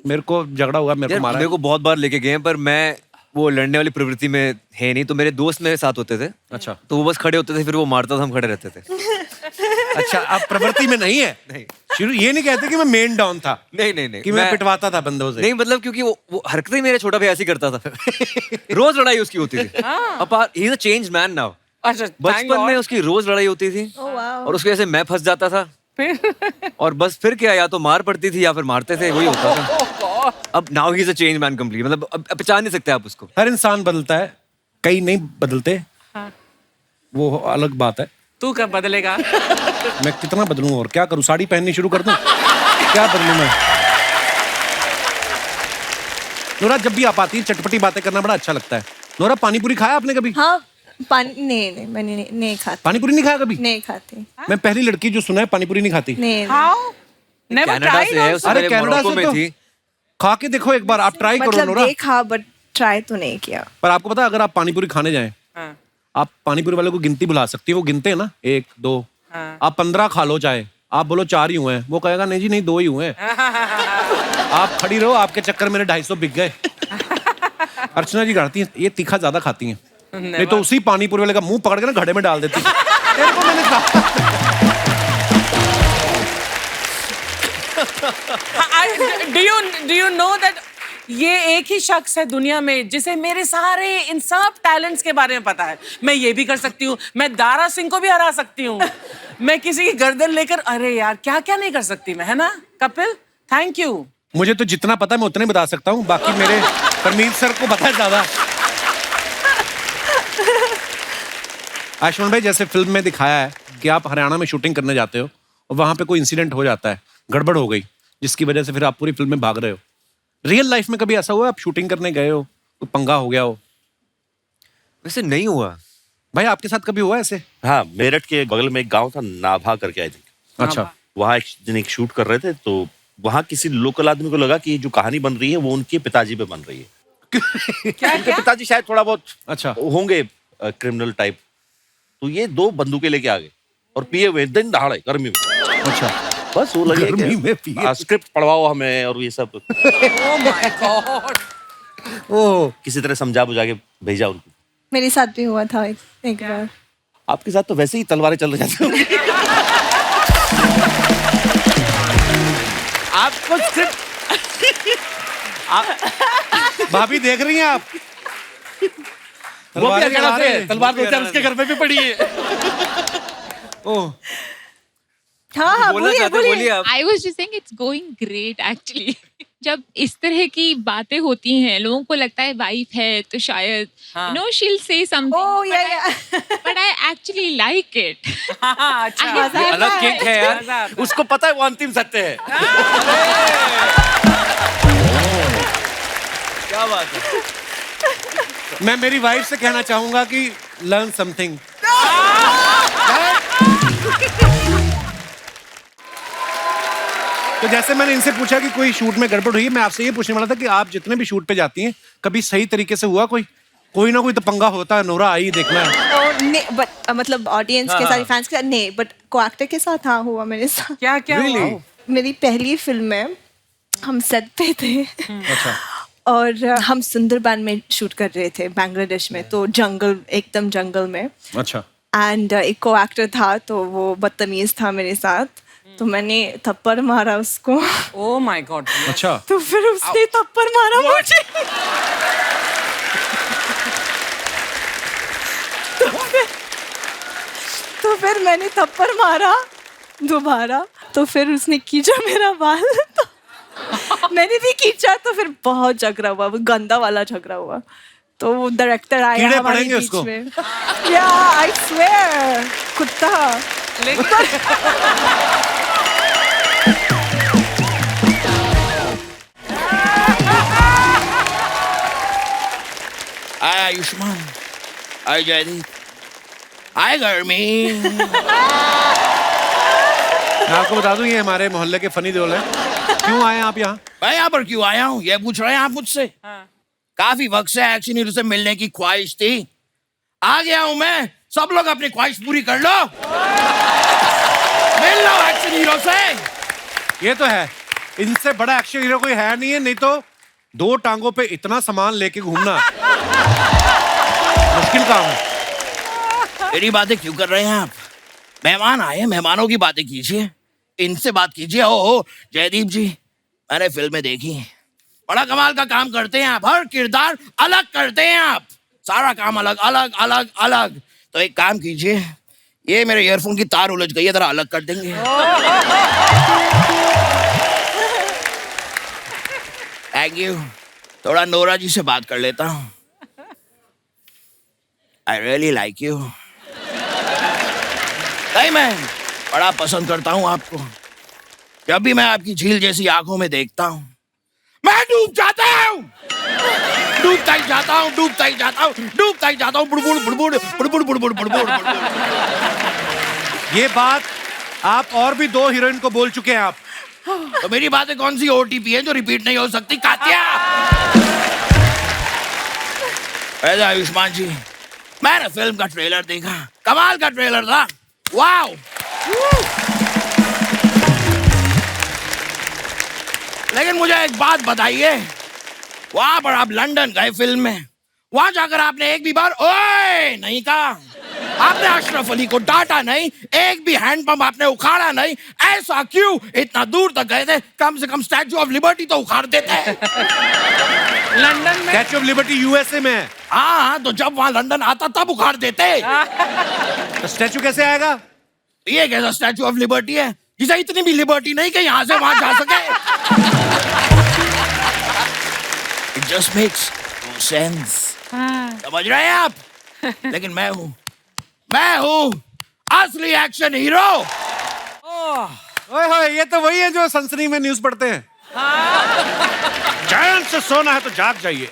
मेरे को झगड़ा हुआ, मेरे यार को मारा मेरे को बहुत बार लेके गए हैं, पर मैं वो लड़ने वाली प्रवृत्ति में है नहीं। तो मेरे दोस्त मेरे साथ होते थे। अच्छा। तो वो बस खड़े होते थे, फिर वो मारता था, हम खड़े रहते थे। अच्छा, आप प्रवृत्ति में नहीं है? नहीं। शुरू ये नहीं कहते कि मैं मेन डाउन था, नहीं कि मैं पिटवाता था बंदों से। नहीं, मतलब क्योंकि वो हरकतें ही मेरा छोटा भाई ऐसे ही करता था। रोज लड़ाई उसकी होती थी। अपार he is a changed man now. अच्छा, बचपन में उसकी रोज लड़ाई होती थी और उसके ऐसे मैं फंस जाता था और बस फिर क्या, या तो मार पड़ती थी या फिर मारते थे, वही होता था। अब now he is a change man complete, मतलब अब पहचान नहीं सकते आप उसको। हर इंसान बदलता है, कई नहीं बदलते। वो अलग बात है। तू कब बदलेगा? मैं कितना बदलूं और क्या करूं? साड़ी पहननी शुरू कर दूं? क्या बदलूं मैं? नोरा, जब भी आप आती है चटपटी बातें करना बड़ा अच्छा लगता है। नोरा, पानी पूरी खाया आपने कभी? हाँ, पानी नहीं मैंने नहीं खाती। पानी पूरी नहीं खाया कभी? नहीं खाती। मैं पहली लड़की जो सुना है पानी पूरी नहीं खाती। नहीं। कनाडा से है, उससे अरे पहले कनाडा मोरक्को से में तो थी। खा के देखो एक बार, आप ट्राई करो मतलब नोरा। देखा बट ट्राई तो नहीं किया। पर आपको पता है, अगर आप पानी पूरी खाने जाएं, आप पानी पूरी वाले को गिनती बुला सकती है। वो गिनते हैं ना, 1 2। आप 15 खा लो चाहे, आप बोलो 4 ही हुए हैं, वो कहेगा नहीं जी नहीं 2 ही हुए हैं। आप खड़ी रहो, आपके चक्कर मेरे 250 बिक गए। अर्चना जी गाती हैं, ये तीखा ज्यादा खाती हैं, नहीं तो उसी पानी पूरी वाले का मुंह पकड़ के ना घड़े में डाल देती। तेरे को मैंने कहा। Do you know that ये एक ही शख्स है दुनिया में जिसे मेरे सारे इन सब टैलेंट्स के बारे में पता है। मैं ये भी कर सकती हूँ, मैं दारा सिंह को भी हरा सकती हूँ, मैं किसी की गर्दन लेकर, अरे यार क्या क्या नहीं कर सकती मैं, है ना कपिल? Thank you. मुझे तो जितना पता है मैं उतने बता सकता हूँ, बाकी मेरे परमीत सर को पता है ज्यादा। आयुष्मान भाई, जैसे फिल्म में दिखाया है कि आप हरियाणा में शूटिंग करने जाते हो और वहां पे कोई इंसिडेंट हो जाता है, गड़बड़ हो गई, जिसकी वजह से फिर आप पूरी फिल्म में भाग रहे हो। रियल लाइफ में कभी ऐसा हुआ आप शूटिंग करने गए हो, कोई पंगा हो गया हो? वैसे नहीं हुआ भाई, आपके साथ कभी हुआ ऐसे? हाँ, मेरठ के बगल में एक गांव था, नाभा करके, आई थिंक। अच्छा। वहाँ एक दिन एक शूट कर रहे थे, तो वहाँ किसी लोकल आदमी को लगा कि जो कहानी बन रही है वो उनके पिताजी पे बन रही है। उनके पिताजी शायद थोड़ा बहुत अच्छा होंगे क्रिमिनल टाइप। तो ये 2 बंदूकें लेके आ गए और पिए हुए दिन दहाड़े गर्मी में। अच्छा। बस वो लगे गर्मी में पिए। स्क्रिप्ट पढ़वाओ हमें और ये सब। Oh my God. ओह, किसी तरह समझा बुझा के भेजा उनको। मेरे साथ भी हुआ था एक बार। आपके साथ तो वैसे ही तलवारें चल रही जाती। आपको स्क्रिप्ट भाभी देख रही हैं आप? वो भी अकेला से तलवार वो भी 2-4 उसके घर में भी पड़ी है। ओह, हाँ, बोलना चाहते हो, बोलिए आप। I was just saying it's going great actually. जब इस तरह की बातें होती हैं, लोगों को लगता है वाइफ है तो शायद नो शील से something, but I actually like it. अच्छा, अलग किक है यार। उसको पता है वो अंतिम सत्य है। क्या बात है। मैं मेरी वाइफ से कहना चाहूंगा कि लर्न समथिंग। तो जैसे मैंने इनसे पूछा कि कोई शूट में गड़बड़ हुई, मैं आपसे ये पूछने वाला था कि आप जितने भी शूट पे जाती हैं, कभी सही तरीके से हुआ कोई ना कोई तो पंगा होता है? नोरा आई देखना है। बट मतलब ऑडियंस के साथ, फैंस के साथ नहीं, बट को एक्टर के साथ हाँ हुआ मेरे साथ। क्या क्या Really? मेरी पहली फिल्म में हम सेट पे थे। अच्छा। और हम सुंदरबन में शूट कर रहे थे, बांग्लादेश में, तो जंगल, एकदम जंगल में। अच्छा। एंड एक को एक्टर था तो वो बदतमीज था मेरे साथ, तो मैंने थप्पड़ मारा उसको। Oh my God. अच्छा। तो फिर उसने थप्पड़ मारा मुझे। तो फिर मैंने थप्पड़ मारा दोबारा, तो फिर उसने खींचा मेरा बाल, तो मैंने भी खींचा, तो फिर बहुत झगड़ा हुआ, वो गंदा वाला झगड़ा हुआ। तो वो डायरेक्टर आया कीड़े हमारे पड़ेंगे बीच उसको। में। या आई स्वेयर, कुत्ता। आए आयुष्मान, आए जयदीप, आए गर्मी। मैं आपको बता दूं, ये हमारे मोहल्ले के फनी देओल हैं। क्यों आए आप यहाँ? मैं यहाँ पर क्यों आया हूँ ये पूछ रहे हैं आप मुझसे? काफी वक्त से एक्शन हीरो से मिलने की ख्वाहिश थी, आ गया हूं मैं, सब लोग अपनी ख्वाहिश पूरी कर लो। मिल लो एक्शन हीरो से। ये तो है, इनसे बड़ा एक्शन हीरो कोई है नहीं है, नहीं तो 2 टांगों पे इतना सामान लेके घूमना मुश्किल काम है। मेरी बातें क्यों कर रहे हैं आप? मेहमान आए, मेहमानों की बातें कीजिए, इनसे बात कीजिए। ओ जयदीप जी, मैंने फिल्में देखी, बड़ा कमाल का काम करते हैं आप, हर किरदार अलग करते हैं आप, सारा काम अलग अलग अलग अलग। तो एक काम कीजिए, ये मेरे ईयरफोन की तार उलझ गई है, जरा अलग कर देंगे? Thank you. थोड़ा नोरा जी से बात कर लेता हूँ। I really like you. नहीं, मैं बड़ा पसंद करता हूँ आपको। जब भी मैं आपकी झील जैसी आंखों में देखता हूँ, मैं डूब जाता हूँ, डूबता ही जाता हूँ, डूबता ही जाता हूँ, डूबता ही जाता हूँ। बुड़बुड़ बुड़बुड़ बुड़बुड़ बुड़बुड़ बुड़बुड़। ये बात आप और भी 2 हीरोइन को बोल चुके हैं आप। तो मेरी बातें कौन सी ओटीपी है जो रिपीट नहीं हो सकती? कातिया। ऐसा आयुष्मान जी, मैंने फिल्म का ट्रेलर देखा, कमाल का ट्रेलर था, वाओ। लेकिन मुझे एक बात बताइए, वहां पर आप लंदन गए फिल्म में, वहां जाकर आपने एक भी बार ओए नहीं कहा, आपने अशरफ अली को डांटा नहीं, एक भी हैंडपंप आपने उखाड़ा नहीं। ऐसा क्यों? इतना दूर तक गए थे, कम से कम स्टैचू ऑफ लिबर्टी तो उखाड़ देते। लंदन में स्टैचू ऑफ लिबर्टी यूएसए में है। हाँ, तो जब वहां लंदन आता तब उखाड़ देते। तो स्टैचू कैसे आएगा? ये कैसा स्टैचू ऑफ लिबर्टी है जिसे इतनी भी लिबर्टी नहीं कि यहाँ से वहां जा सके? It just makes no sense. समझ रहे हैं आप? लेकिन मैं हूँ असली एक्शन हीरो। ओए होए, ये तो वही है जो सनसनी में न्यूज पढ़ते हैं। चैन से सोना है तो जाग जाइए।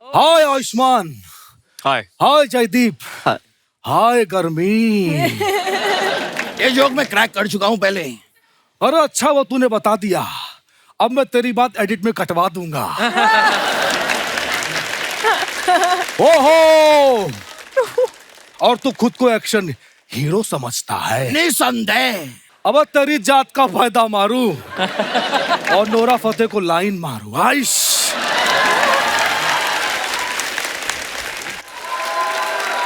हाय आयुष्मान, हाय। हाय जयदीप, हाय गर्मी। ये जोक मैं क्रैक कर चुका हूँ पहले। अरे अच्छा वो तूने बता दिया, अब मैं तेरी बात एडिट में कटवा दूंगा। ओहो, और तू खुद को एक्शन हीरो समझता है? निसंदेह। अब तेरी जात का फायदा मारू और नोरा फतेह को लाइन मारू। आइश,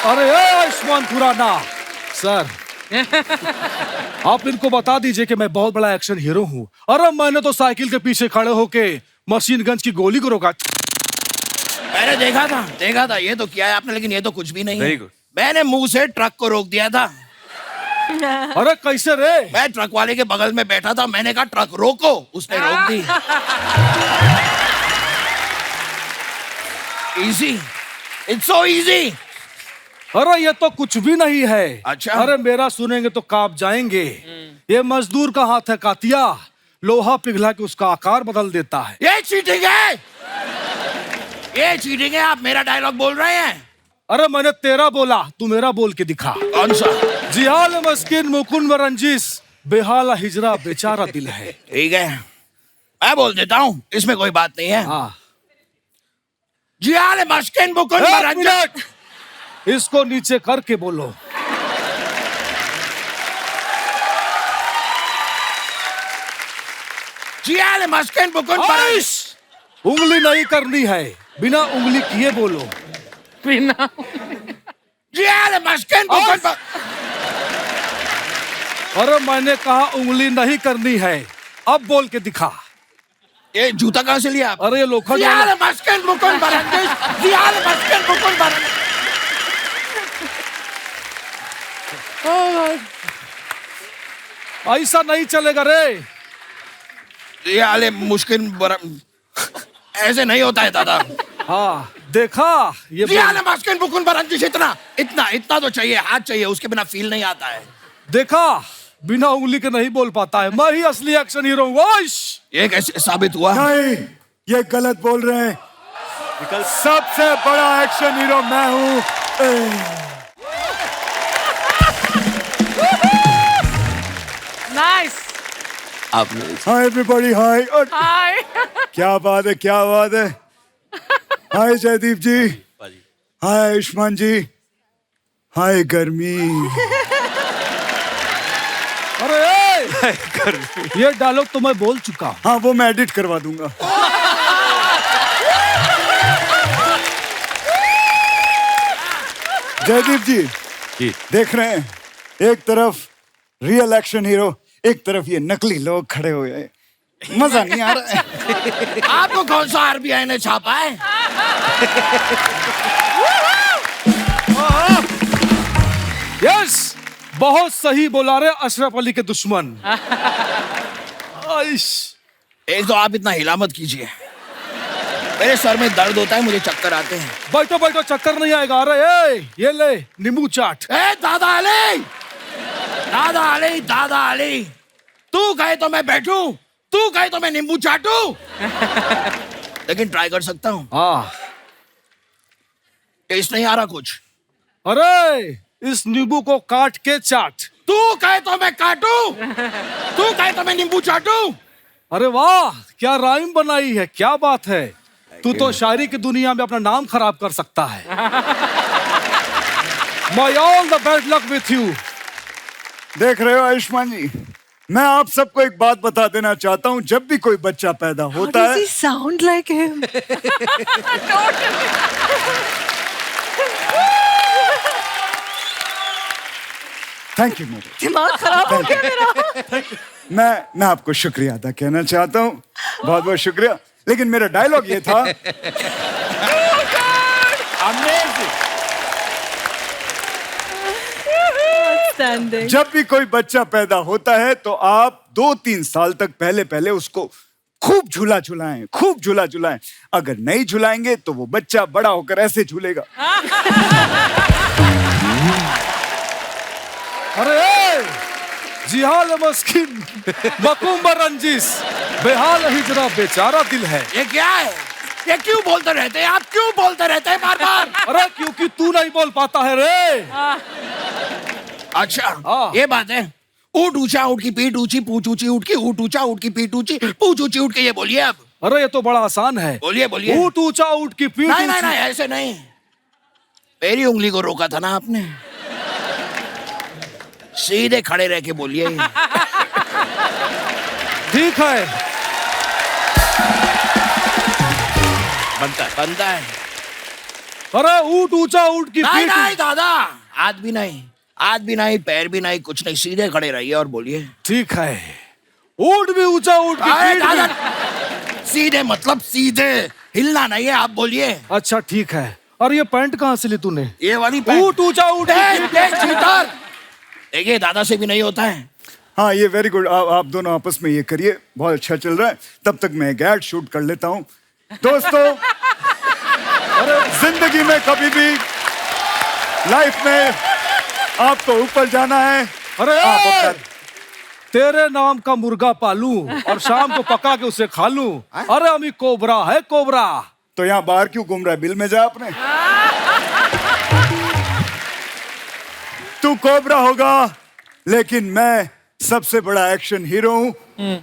अरे आयुष्मान खुराना सर, आप इनको बता दीजिए कि मैं बहुत बड़ा एक्शन हीरो हूँ। अरे मैंने तो साइकिल के पीछे खड़े होके मशीन गन्स की गोली को रोका। मैंने देखा था, ये तो किया है आपने, लेकिन ये तो कुछ भी नहीं Very है। good. मैंने मुंह से ट्रक को रोक दिया था। अरे कैसे रे? मैं ट्रक वाले के बगल में बैठा था, मैंने कहा ट्रक रोको, उसने रोक दी। Easy, it's so easy. अरे ये तो कुछ भी नहीं है। अच्छा? अरे मेरा सुनेंगे तो कांप जाएंगे। ये मजदूर का हाथ है कातिया, लोहा पिघला के उसका आकार बदल देता है। ये चीटिंग है, ये चीटिंग है। आप मेरा डायलॉग बोल रहे हैं। अरे मैंने तेरा बोला, तू मेरा बोल के दिखा। कौन सा? जिहाल मस्किन मुकुन व रंजिश, बेहाला हिजरा बेचारा दिल है। ठीक है, मैं बोल देता हूँ, इसमें कोई बात नहीं है। हाँ, जियाल मस्किन मुकुन व एक रंजिश। मिनट, इसको नीचे करके बोलो। जियाल मस्किन मुकुन व रंजिश। उंगली नहीं करनी है, बिना उंगली किए बोलो। बिना जियाल मस्किन मुकुन व। अरे मैंने कहा उंगली नहीं करनी है, अब बोल के दिखा। ये जूता कहाँ से लिया आप? अरे ये लोखंड जियाल वाला- मस्किन मुकुन व रंजिश, जियाल मस्किन मुकुन व रंजिश। ऐसा नहीं चलेगा रे। जियाल मुश्किल ऐसे नहीं होता है दादा। हाँ देखा, ये जियाल मस्किन मुकुन व रंजिश। इतना इतना इतना तो चाहिए, हाथ चाहिए, उसके बिना फील नहीं आता है। देखा, बिना उंगली के नहीं बोल पाता है। मैं ही असली एक्शन हीरो हूँ। ओश! ये कैसे साबित हुआ? नहीं, ये गलत बोल रहे हैं। सबसे बड़ा एक्शन हीरो मैं हूँ। नाइस। हाय एवरीबॉडी, हाय। हाय। क्या बात है, क्या बात है। हाय जयदीप जी, हाय आयुष्मान जी, हाय गर्मी। अरे ये डायलॉग तो मैं बोल चुका हूं। हाँ वो मैं एडिट करवा दूंगा। जयदीप जी देख रहे हैं, एक तरफ रियल एक्शन हीरो, एक तरफ ये नकली लोग खड़े हुए हैं, मजा नहीं आ रहा है। आपको कौन सा आरबीआई ने छापा है? यस, बहुत सही बोला रे अशरफ अली के दुश्मन। एक तो आप इतना हिला मत कीजिए, मेरे सर में दर्द होता है, मुझे चक्कर आते हैं। बैठो बैठो, चक्कर नहीं आएगा। अरे ये ले नींबू चाट। दादा अली, दादा अली, दादा अली, तू कहे तो मैं बैठूं, तू कहे तो मैं नींबू चाटूं, लेकिन ट्राई कर सकता हूँ। हाँ, टेस्ट नहीं आ रहा कुछ। अरे इस नींबू को काट के चाट। तू कहे तो मैं काटूं, तू कहे तो मैं नींबू चाटूं। अरे वाह, क्या राइम बनाई है, क्या बात है। तू तो शायरी की दुनिया में अपना नाम खराब कर सकता है। My all the bed luck with you. देख रहे हो आयुष्मान जी, मैं आप सबको एक बात बता देना चाहता हूँ, जब भी कोई बच्चा पैदा होता है, sound like him. Thank you मेरे, दिमाग खराब हो गया मेरा। मैं आपको शुक्रिया अदा कहना चाहता हूँ, बहुत बहुत शुक्रिया। लेकिन मेरा डायलॉग ये था, जब भी कोई बच्चा पैदा होता है तो आप 2-3 साल तक पहले उसको खूब झूला झुलाएं, खूब झूला झुलाएं। अगर नहीं झुलाएंगे तो वो बच्चा बड़ा होकर ऐसे झूलेगा। अरे जिहाल मस्किन मकुम्बर रंजिस, बेहाल हिजरा बेचारा दिल है। ये क्या है? ये क्यों बोलते रहते हैं आप, क्यों बोलते रहते हैं बार बार? अरे क्योंकि तू नहीं बोल पाता है रे। अच्छा ये बात है। ऊट ऊंचा ऊट की पीठ ऊंची, पूछ ऊंची ऊट की, ऊट ऊंचा ऊट की पीठ ऊंची, पूछ ऊंची ऊट के, ये बोलिए अब। अरे ये तो बड़ा आसान है। बोलिए बोलिए। ऊट ऊंचा ऊट की पीठ नहीं नहीं नहीं, ऐसे नहीं, मेरी उंगली को रोका था ना आपने। सीधे खड़े रह के बोलिए। ठीक है, बनता है, बनता है। अरे ऊट ऊंचा ऊट की नहीं पीठ। नहीं दादा, हाथ भी नहीं, हाथ भी नहीं, पैर भी नहीं, कुछ नहीं, सीधे खड़े रहिए और बोलिए। ठीक है, ऊट भी ऊंचा ऊट की पीठ दादा, भी। सीधे मतलब सीधे, हिलना नहीं है, आप बोलिए। अच्छा ठीक है। और ये पैंट कहाँ से ली तूने? ये वाली पैंट। ऊट ऊंचा ऊट की पीठ। देखिए दादा से भी नहीं होता है। हाँ ये वेरी गुड, आप दोनों आपस में ये करिए, बहुत अच्छा चल रहा है। तब तक मैं एक एड शूट कर लेता हूँ। दोस्तों, जिंदगी में कभी भी लाइफ में आपको ऊपर जाना है। अरे आप अपना तेरे नाम का मुर्गा पालूं और शाम को पका के उसे खा लूं। अरे अमी कोबरा है, कोबरा। तो यहाँ बाहर क्यों घूम रहा है? बिल में जा अपने। तू कोबरा होगा, लेकिन मैं सबसे बड़ा एक्शन हीरो हूँ।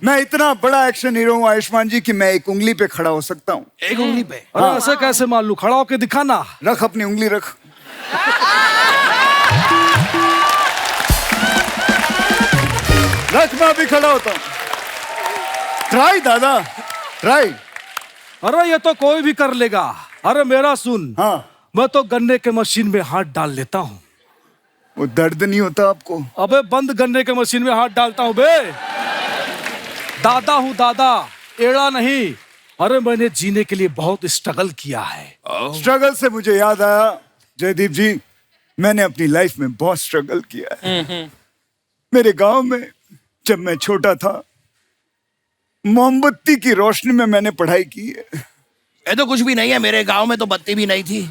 मैं इतना बड़ा एक्शन हीरो हूँ आयुष्मान जी कि मैं एक उंगली पे खड़ा हो सकता हूँ। एक उंगली पे? अरे ऐसे कैसे मान लूं? खड़ा होके दिखाना। रख अपनी उंगली, रख। रख, मैं भी खड़ा होता हूँ। ट्राई दादा, ट्राई। अरे ये तो कोई भी कर लेगा। अरे मेरा सुन। हाँ, मैं तो गन्ने के मशीन में हाथ डाल लेता हूँ। वो दर्द नहीं होता आपको? अबे बंद गन्ने के मशीन में हाथ डालता हूँ बे। दादा हूँ दादा, एड़ा नहीं। अरे मैंने जीने के लिए बहुत स्ट्रगल किया है। स्ट्रगल से मुझे याद आया जयदीप जी, मैंने अपनी लाइफ में बहुत स्ट्रगल किया है। मेरे गांव में जब मैं छोटा था, मोमबत्ती की रोशनी में मैंने पढ़ाई की है। ये तो कुछ भी नहीं है, मेरे गांव में तो बत्ती भी नहीं थी।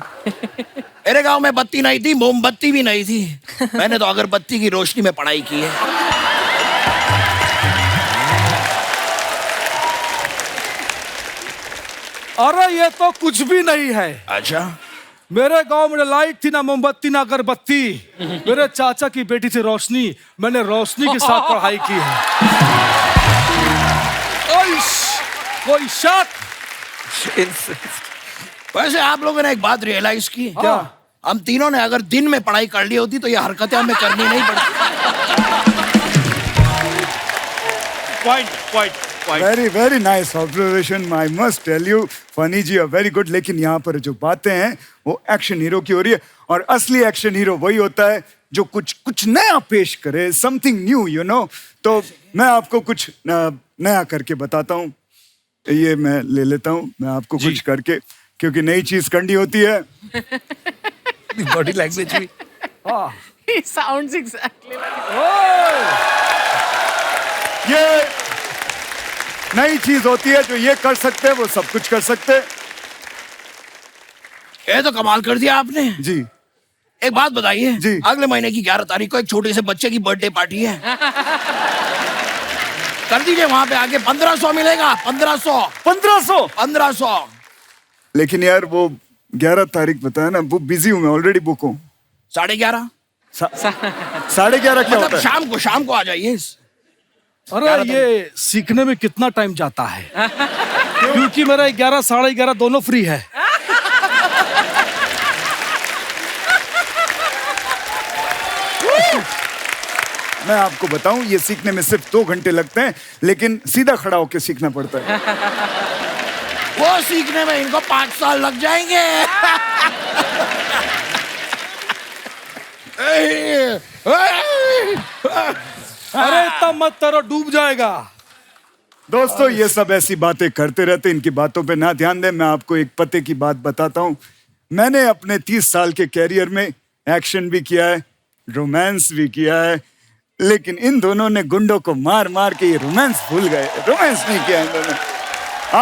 मेरे गांव में बत्ती नहीं थी, मोमबत्ती भी नहीं थी। मैंने तो अगरबत्ती की रोशनी में पढ़ाई की है। अरे ये तो कुछ भी नहीं है। अच्छा, मेरे गांव में लाइट थी ना मोमबत्ती ना अगरबत्ती। मेरे चाचा की बेटी थी रोशनी, मैंने रोशनी के साथ पढ़ाई की है। कोई शक? वैसे आप लोगों ने एक बात रियलाइज की क्या? हम तीनों ने अगर दिन में पढ़ाई कर ली होती तो ये हरकतें हमें करनी नहीं पड़ती। Point very very nice observation, I must tell you funny ji are very good. लेकिन यहाँ पर जो बातें हैं वो एक्शन हीरो की हो रही है, और असली एक्शन हीरो वही होता है जो कुछ नया पेश करे, समथिंग न्यू, यू नो। तो मैं आपको कुछ नया करके बताता हूँ। ये मैं ले लेता हूँ मैं आपको कुछ करके, क्योंकि नई चीज करनी होती है। बॉडी लैंग्वेज भी He sounds exactly like ये नई चीज होती है, जो ये कर सकते हैं वो सब कुछ कर सकते हैं। ये तो कमाल कर दिया आपने जी। एक बात बताइए जी। अगले महीने की 11 तारीख को एक छोटे से बच्चे की बर्थडे पार्टी है। कर दीजिए वहां पे आके 1500 मिलेगा। 1500। लेकिन यार वो 11 तारीख बताया ना, वो बिजी हूँ मैं, ऑलरेडी बुक हूँ। 11:30 11:30 क्या मतलब होता है? शाम को आ जाइए। अरे ये सीखने में कितना टाइम जाता है? क्योंकि मेरा 11 साढ़े 11 दोनों फ्री है। मैं आपको बताऊं, ये सीखने में सिर्फ 2 घंटे लगते हैं, लेकिन सीधा खड़ा होकर सीखना पड़ता है। वो सीखने में इनको 5 साल लग जाएंगे। अरे इतना मत करो, डूब जाएगा। दोस्तों ये सब ऐसी बातें करते रहते, इनकी बातों पे ना ध्यान दें। मैं आपको एक पते की बात बताता हूं। मैंने अपने 30 साल के कैरियर में एक्शन भी किया है, रोमांस भी किया है, लेकिन इन दोनों ने गुंडों को मार मार के ये रोमांस भूल गए। रोमांस नहीं किया इन दोनों।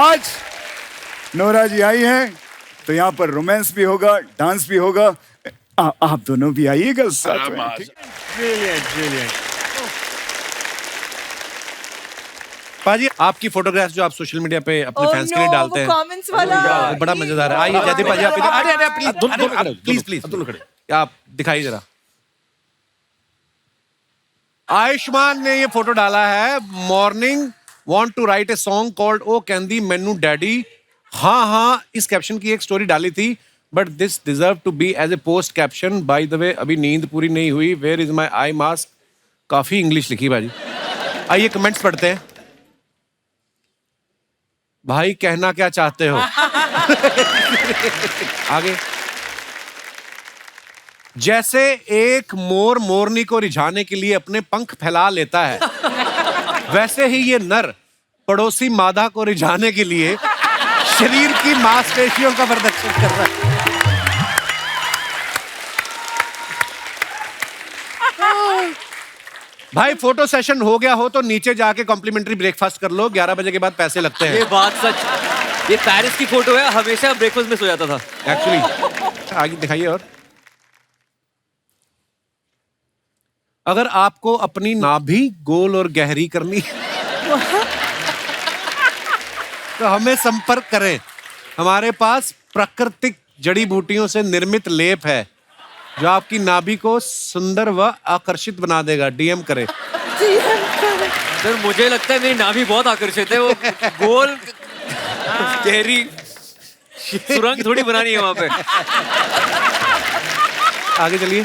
आज नोरा जी आई हैं तो यहाँ पर रोमांस भी होगा, डांस भी होगा। आप दोनों भी आइएगा साथ में। ब्रिलियंट। पाजी आपकी फोटोग्राफ्स जो आप सोशल मीडिया पे अपने फैंस के लिए डालते हैं, कमेंट्स वाला वो बड़ा मजेदार है। आइए जयदीप पाजी आप इधर। अरे प्लीज आप दिखाइए जरा। आयुष्मान ने ये फोटो डाला है। Morning want to write a song called ओ कैंदी मैनू डैडी। हाँ इस कैप्शन की एक स्टोरी डाली थी, but this deserve to be as a post caption. By the way अभी नींद पूरी नहीं हुई। Where is my eye mask. काफी इंग्लिश लिखी भाजी। आइए कमेंट्स पढ़ते हैं। भाई कहना क्या चाहते हो? आगे। जैसे एक मोर मोरनी को रिझाने के लिए अपने पंख फैला लेता है, वैसे ही ये नर पड़ोसी मादा को रिझाने के लिए शरीर की मांसपेशियों का प्रदर्शन कर रहा है। भाई फोटो सेशन हो गया हो तो नीचे जाके कॉम्प्लीमेंट्री ब्रेकफास्ट कर लो। 11 बजे के बाद पैसे लगते हैं। ये बात सच। ये पेरिस की फोटो है, हमेशा ब्रेकफास्ट में सो जाता था एक्चुअली। आगे दिखाइए। और अगर आपको अपनी नाभि गोल और गहरी करनी तो हमें संपर्क करें। हमारे पास प्राकृतिक जड़ी बूटियों से निर्मित लेप है जो आपकी नाभि को सुंदर व आकर्षित बना देगा। डीएम करें। सर मुझे लगता है मेरी नाभि बहुत आकर्षित है। वो गोल गहरी सुरंग थोड़ी बनानी है वहां पे। आगे चलिए।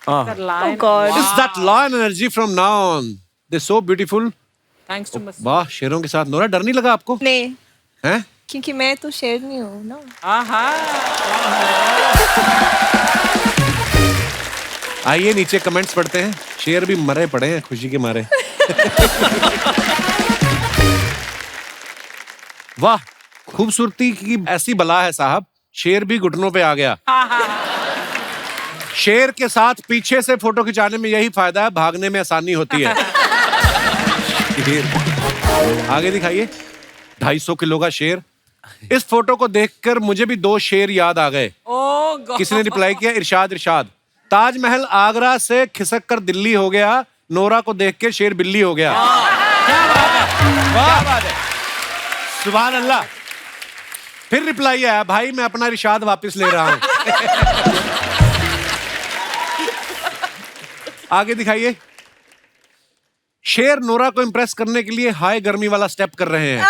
Oh God. Is that lion energy from now on? They're so beautiful. Thanks to Miss. वाह शेरों के साथ। नोरा डर नहीं लगा आपको? नहीं, हैं? क्योंकि मैं तो शेरनी हूँ ना। आइए नीचे कमेंट्स पढ़ते हैं। शेर भी मरे पड़े हैं खुशी के मारे। वाह खूबसूरती की ऐसी बला है साहब, शेर भी घुटनों पे आ गया। शेर के साथ पीछे से फोटो खिंचाने में यही फायदा है, भागने में आसानी होती है। आगे दिखाइए। 250 किलो का शेर। इस फोटो को देखकर मुझे भी 2 शेर याद आ गए। किसी ने रिप्लाई किया, इरशाद। ताजमहल आगरा से खिसक कर दिल्ली हो गया, नोरा को देख के शेर बिल्ली हो गया। क्या बात है। सुभान अल्लाह। फिर रिप्लाई आया, भाई मैं अपना इरशाद वापस ले रहा हूं। आगे दिखाइए। शेर नोरा को इंप्रेस करने के लिए हाई गर्मी वाला स्टेप कर रहे हैं।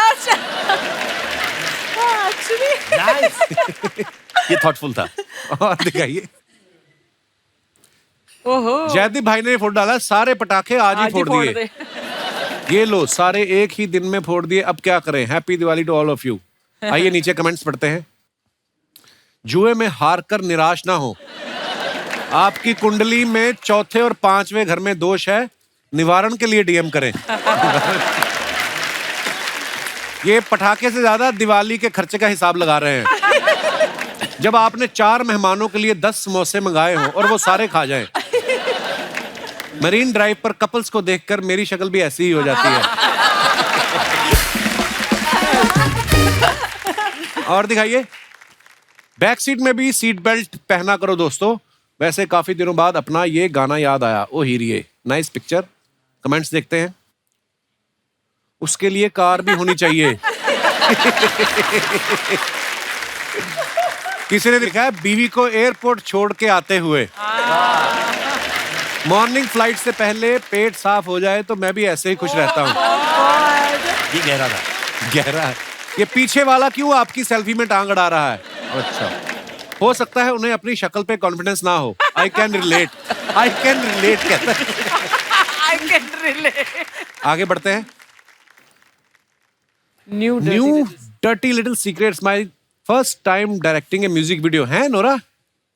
ये थॉटफुल था। और दिखाइए। ओहो जयदीप भाई ने फोड़ डाला, सारे पटाखे आज ही फोड़ दिए। दे। ये लो, सारे एक ही दिन में फोड़ दिए। अब क्या करें? Happy Diwali to all of you. आइए नीचे कमेंट्स पढ़ते हैं। जुए में हार कर निराश ना हो। आपकी कुंडली में चौथे और पांचवें घर में दोष है, निवारण के लिए डीएम करें। ये पटाखे से ज्यादा दिवाली के खर्चे का हिसाब लगा रहे हैं। जब आपने 4 मेहमानों के लिए 10 समोसे मंगाए हों और वो सारे खा जाएं। मरीन ड्राइव पर कपल्स को देखकर मेरी शक्ल भी ऐसी ही हो जाती है। और दिखाइए। बैक सीट में भी सीट बेल्ट पहना करो दोस्तों। वैसे काफी दिनों बाद अपना ये गाना याद आया, ओ हीरिये। Nice picture. कमेंट्स देखते हैं। उसके लिए कार भी होनी चाहिए। किसी ने लिखा है, बीवी को एयरपोर्ट छोड़ के आते हुए। मॉर्निंग फ्लाइट से पहले पेट साफ हो जाए तो मैं भी ऐसे ही खुश रहता हूँ। ये गहरा था। गहरा है। ये पीछे वाला क्यों आपकी सेल्फी में टांग अड़ा रहा है? अच्छा, हो सकता है उन्हें अपनी शक्ल पे कॉन्फिडेंस ना हो। आई कैन रिलेट कहता है। I can relate. आगे बढ़ते हैं। New dirty little secrets, my first time directing A music video. है नोरा,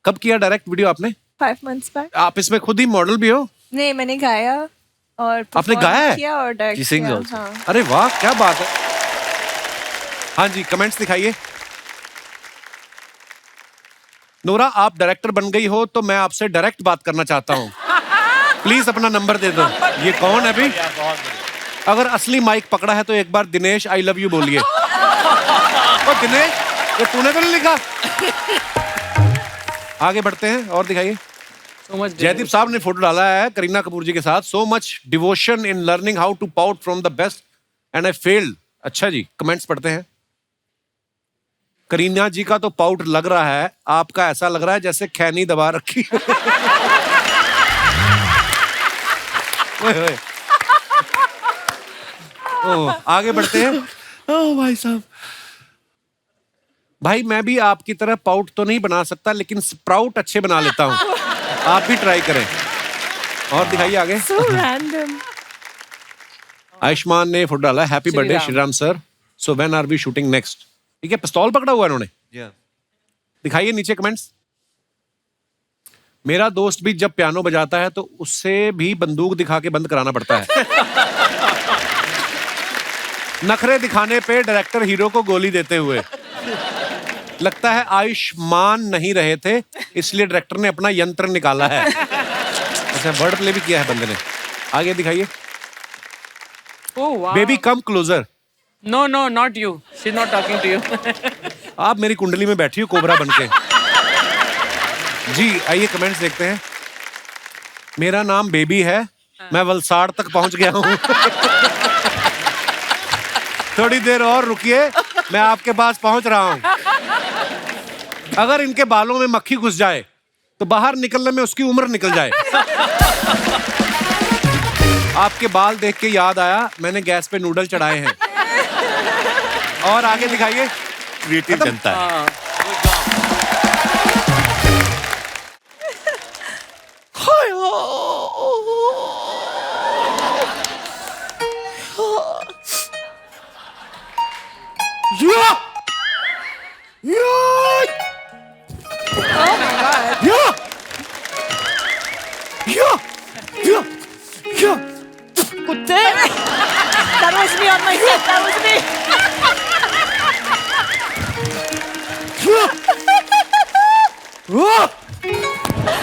कब किया डायरेक्ट वीडियो आपने? 5 months back। आप इसमें खुद ही मॉडल भी हो? नहीं, मैंने गाया और आपने perform गाया है? किया और डायरेक्ट किया। हाँ। अरे वाह, क्या बात है। हाँ जी, कमेंट्स दिखाइए। नोरा, आप डायरेक्टर बन गई हो तो मैं आपसे डायरेक्ट बात करना चाहता हूँ। प्लीज अपना नंबर दे दो। ये कौन है भाई? अगर असली माइक पकड़ा है तो एक बार दिनेश आई लव यू बोलिए। ओ दिनेश, ये तूने तो नहीं लिखा? आगे बढ़ते हैं और दिखाइए। जयदीप साहब ने फोटो डाला है करीना कपूर जी के साथ। So much devotion in learning how to pout from the best and I failed. अच्छा जी, कमेंट्स पढ़ते हैं। करीना जी का तो पाउट लग रहा है, आपका ऐसा लग रहा है जैसे खैनी दबा रखी। ओए। आगे बढ़ते हैं। ओ भाई साहब, भाई मैं भी आपकी तरह पाउट तो नहीं बना सकता, लेकिन स्प्राउट अच्छे बना लेता हूँ। आप भी ट्राई करें। और दिखाइए आगे। So random। आयुष्मान ने फोटो डाला, happy birthday Shriram sir, so when are we shooting next. ठीक है, पिस्तौल पकड़ा हुआ है इन्होंने। दिखाइए नीचे कमेंट्स। मेरा दोस्त भी जब पियानो बजाता है तो उससे भी बंदूक दिखा के बंद कराना पड़ता है। नखरे दिखाने पे डायरेक्टर हीरो को गोली देते हुए। लगता है आयुष्मान नहीं रहे थे, इसलिए डायरेक्टर ने अपना यंत्र निकाला है। अच्छा, वर्ड प्ले भी किया है बंदे ने। आगे दिखाइए। Oh wow. Baby come closer. No, not you. She's not talking to you. आप मेरी कुंडली में बैठी हो कोबरा बनके। जी आइए कमेंट्स देखते हैं। मेरा नाम बेबी है, मैं वलसाड़ तक पहुंच गया हूं। थोड़ी देर और रुकिए, मैं आपके पास पहुंच रहा हूं। अगर इनके बालों में मक्खी घुस जाए तो बाहर निकलने में उसकी उम्र निकल जाए। आपके बाल देख के याद आया, मैंने गैस पे नूडल चढ़ाए हैं। और आगे दिखाइए। क्रिएटिव जनता है। कुत्ते। That was me on my head. That was me.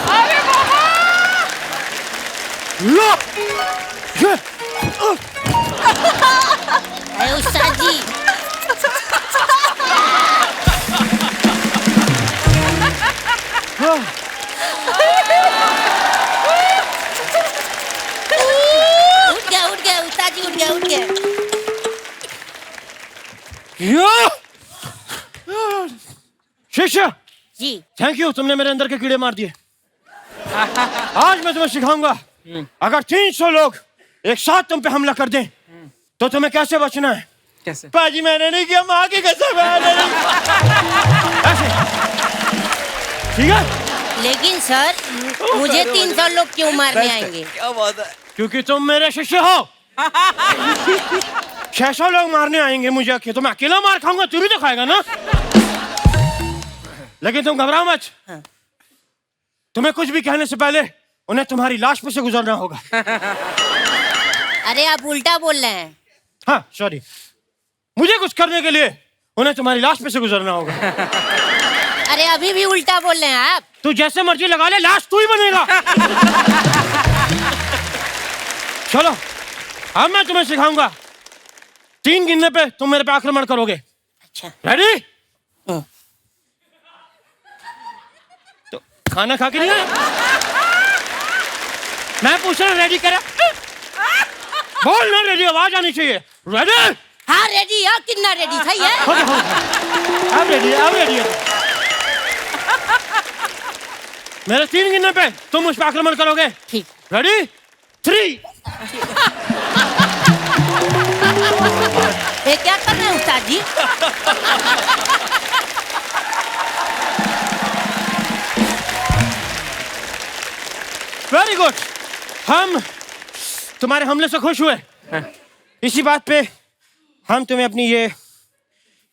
अरे बाबा! अरे उस्ताद जी। उठ गया उस्ताद जी, उठ गया। शिष्य जी। थैंक यू, तुमने मेरे अंदर के कीड़े मार दिए। आज मैं तुम्हें सिखाऊंगा, अगर 300 लोग एक साथ तुम पे हमला कर दें तो तुम्हें कैसे बचना है। कैसे? पाजी मैंने नहीं किया, माँ की कसम है। ठीक है? लेकिन सर मुझे 300 लोग क्यों मारने आएंगे? क्या बात है? क्योंकि तुम मेरे शिष्य हो। 600 लोग मारने आएंगे मुझे, तो मैं अकेला मार खाऊंगा, तू भी तो खाएगा ना। लेकिन तुम घबराओ मत, तुम्हें कुछ भी कहने से पहले उन्हें तुम्हारी लाश पे से गुजरना होगा। अरे आप उल्टा बोल रहे हैं। हाँ सॉरी, मुझे कुछ करने के लिए उन्हें तुम्हारी लाश पे से गुजरना होगा। अरे अभी भी उल्टा बोल रहे हैं आप। तू जैसे मर्जी लगा ले, लाश तू ही बनेगा। चलो अब मैं तुम्हें सिखाऊंगा, 3 गिनने पे तुम मेरे पे आक्रमण करोगे। अच्छा रेडी? तो खाना खा के नहीं आए? मैं पूछ रहा रेडी करा? बोल ना, रेडी आवाज आनी चाहिए। रेडी? हाँ रेडी है, कितना रेडी सही है? अब रेडी है, अब रेडी है। मेरे 3 गिनने पे तुम मुझ पे आक्रमण करोगे। ठीक। रेडी? 3। ये क्या कर रहे हैं उस्ताद जी? वेरी गुड, हम तुम्हारे हमले से खुश हुए। इसी बात पे हम तुम्हें अपनी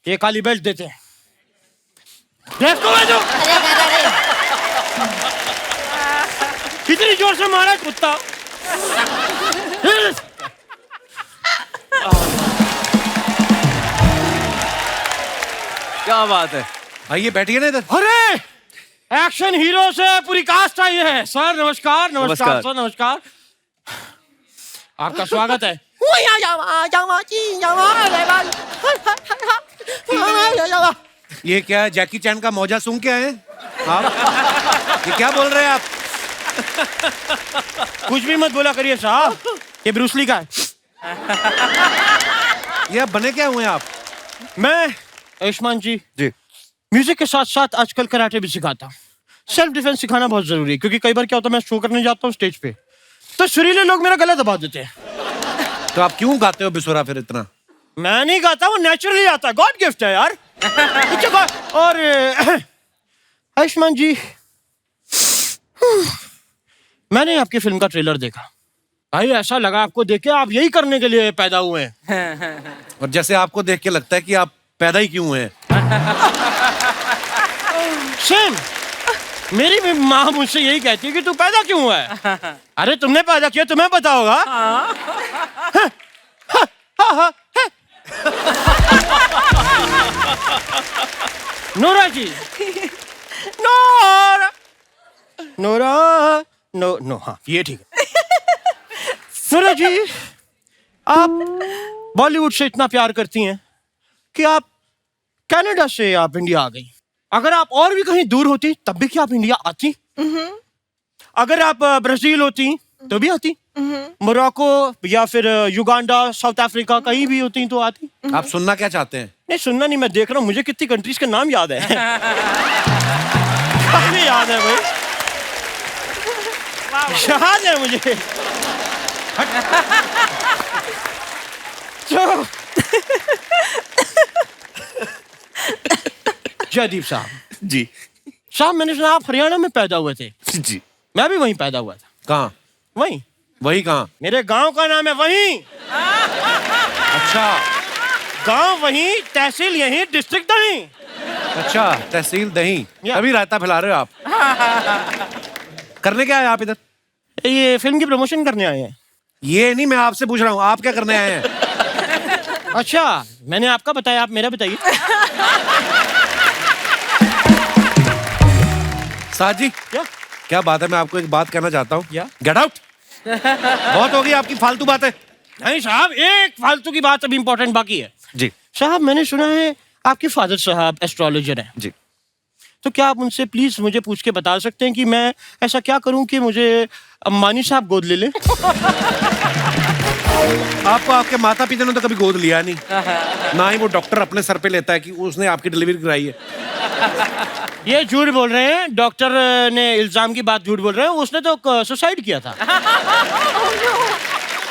ये काली बेल्ट देते हैं। देखो जो कितनी जोर से मारा कुत्ता। क्या बात है? आइए बैठिए ना इधर। अरे एक्शन हीरो से पूरी कास्ट आई है। सर नमस्कार। नमस्कार सर, नमस्कार, आपका स्वागत है। ये क्या है, जैकी चैन का मौजा सूंघ के आए आप? ये क्या बोल रहे हैं आप? कुछ भी मत बोला करिए साहब, ये ब्रूसली का है। ये आप बने क्या हुए आप? मैं आयुष्मान जी म्यूजिक के साथ साथ आजकल कराटे भी सिखाता हूँ। सेल्फ डिफेंस सिखाना बहुत जरूरी है, क्योंकि कई बार क्या होता है, मैं शो करने जाता हूँ स्टेज पे, तो सुरीले लोग मेरा गला दबा देते हैं। तो आप क्यों गाते हो बिसुरा फिर इतना? मैं नहीं गाता, वो नेचुरली आता है, गॉड गिफ्ट है यार। और आयुष्मान जी, मैंने आपकी फिल्म का ट्रेलर देखा भाई, ऐसा लगा आपको देख के आप यही करने के लिए पैदा हुए हैं। और जैसे आपको देख के लगता है कि आप पैदा ही क्यों हुए? सेम, मेरी भी माँ मुझसे यही कहती है कि तू पैदा क्यों हुआ है। अरे तुमने पैदा किया, तुम्हें पता होगा। नोरा जी, नोरा नोरा नो नो, हाँ ये ठीक है। नोरा जी, आप बॉलीवुड से इतना प्यार करती हैं कि आप कनाडा से आप इंडिया आ गई। अगर आप और भी कहीं दूर होती तब भी क्या आप इंडिया आती? अगर आप ब्राजील होती तो भी आती, मोरक्को या फिर युगांडा, साउथ अफ्रीका, कहीं भी होती तो आती। आप सुनना क्या चाहते हैं? नहीं सुनना नहीं, मैं देख रहा हूँ मुझे कितनी कंट्रीज के नाम याद है। काफी याद है भाई, याद है मुझे। जयदीप साहब जी साहब, मैंने सुना आप हरियाणा में पैदा हुए थे। जी मैं भी वहीं पैदा हुआ था। कहाँ? वहीं। वही कहाँ? मेरे गांव का नाम है वहीं। अच्छा, गांव वहीं, तहसील यहीं, डिस्ट्रिक्ट नहीं। अच्छा, तहसील दही, तभी रायता फैला रहे हो आप। करने क्या आए आप इधर? ये फिल्म की प्रमोशन करने आए हैं। ये नहीं, मैं आपसे पूछ रहा हूँ आप क्या करने आए हैं? अच्छा, मैंने आपका बताया, आप मेरा बताइए। साहब जी, क्या बात है, मैं आपको एक बात कहना चाहता हूँ। Get out. बहुत हो गई आपकी फालतू बातें। नहीं साहब, एक फालतू की बात अभी इम्पोर्टेंट बाकी है। जी साहब, मैंने सुना है आपके फादर साहब एस्ट्रोलॉजर हैं। जी, तो क्या आप उनसे प्लीज मुझे पूछ के बता सकते हैं कि मैं ऐसा क्या करूं कि मुझे अंबानी साहब गोद ले लें? आपको आपके माता पिता ने तो कभी गोद लिया नहीं, ना ही वो डॉक्टर अपने सर पे लेता है कि उसने आपकी डिलीवरी कराई है। ये झूठ बोल रहे हैं, डॉक्टर ने इल्जाम की बात झूठ बोल रहे हैं, उसने तो सुसाइड किया था।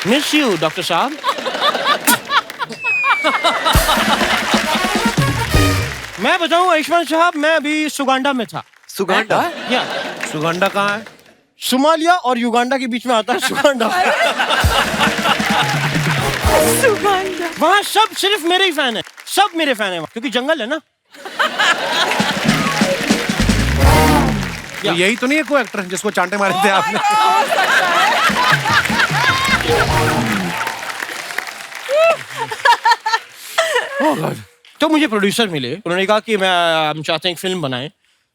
मिस यू डॉक्टर साहब। मैं बताऊं आयुष्मान साहब, मैं अभी सुगांडा में था। सुगांडा या सुगंडा कहाँ है? सोमालिया और युगांडा के बीच में आता है सुगांडा। सुगंधा। वहाँ सब सिर्फ मेरे ही फैन है, सब मेरे फैन है वहाँ, क्योंकि जंगल है ना। तो यही तो नहीं है कोई एक्टर जिसको चांटे मारे थे आपने? तो मुझे प्रोड्यूसर मिले, उन्होंने कहा कि हम चाहते हैं एक फिल्म बनाएं।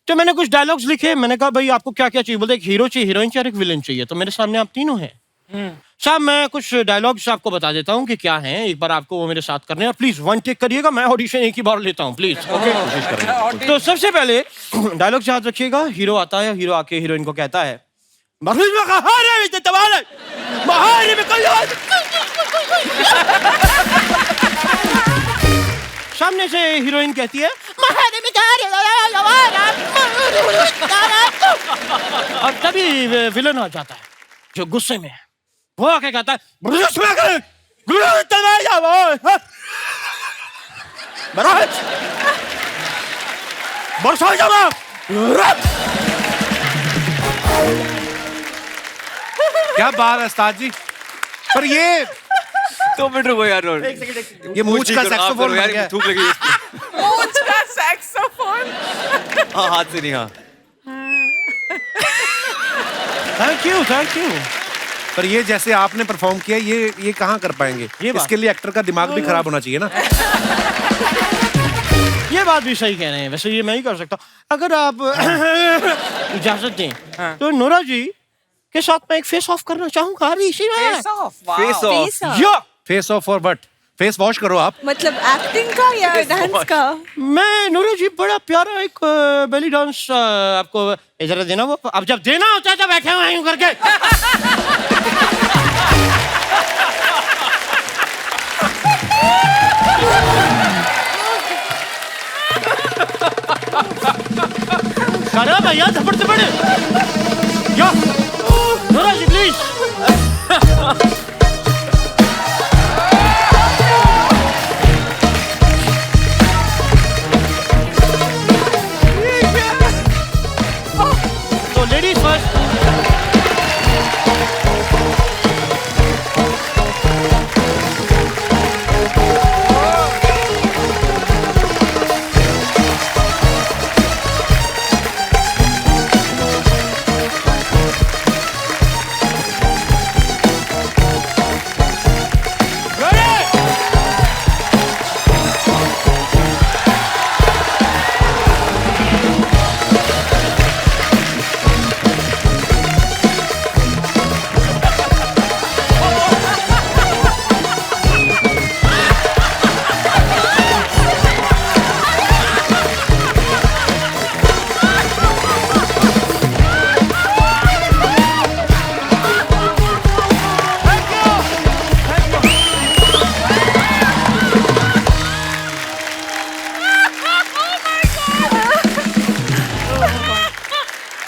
तो मैंने कुछ डायलॉग्स लिखे, मैंने कहा भाई आपको क्या क्या चाहिए? बोलते एक हीरो चाहिए, हीरोइन चाहिए, एक विलन चाहिए। तो मेरे सामने आप तीनों हैं साहब। मैं कुछ डायलॉग्स आपको बता देता हूँ कि क्या हैं, एक बार आपको वो मेरे साथ करने हैं। प्लीज वन टेक करिएगा, मैं ऑडिशन एक ही बार लेता हूँ प्लीज। ओके, तो सबसे पहले डायलॉग याद रखिएगा। हीरो आता है, हीरो आके हीरोइन को कहता है सामने से हीरोइन कहती है और तभी विलन आ जाता है जो गुस्से में है। वो आके कहता है क्या बात है उस्ताद जी। पर ये 2 मिनट रुको यार। ये मूंछ का सैक्सोफोन बन गया। थूक लगी मूंछ का सैक्सोफोन। हाँ, हाथ से नहीं। हाँ, थैंक यू थैंक यू। पर ये जैसे आपने परफॉर्म किया, ये कहाँ कर पाएंगे? इसके लिए एक्टर का दिमाग भी खराब होना चाहिए ना। ये बात भी सही कह रहे हैं, वैसे ये मैं ही कर सकता हूँ अगर आप इजाजत दें। तो नोरा जी के साथ मैं एक फेस ऑफ करना चाहूंगा अभी इसी में। Face of. Face of. Face of और बट फेस वॉश करो आप। मतलब एक्टिंग का या डांस का? मैं नोरा जी बड़ा प्यारा एक बेली डांस आपको जरा देना। वो अब जब देना होता है तो बैठे हुए यूं करके। करो भैया थप्पड़ थप्पड़। या नोरा जी प्लीज। तो लेडीज फर्स्ट।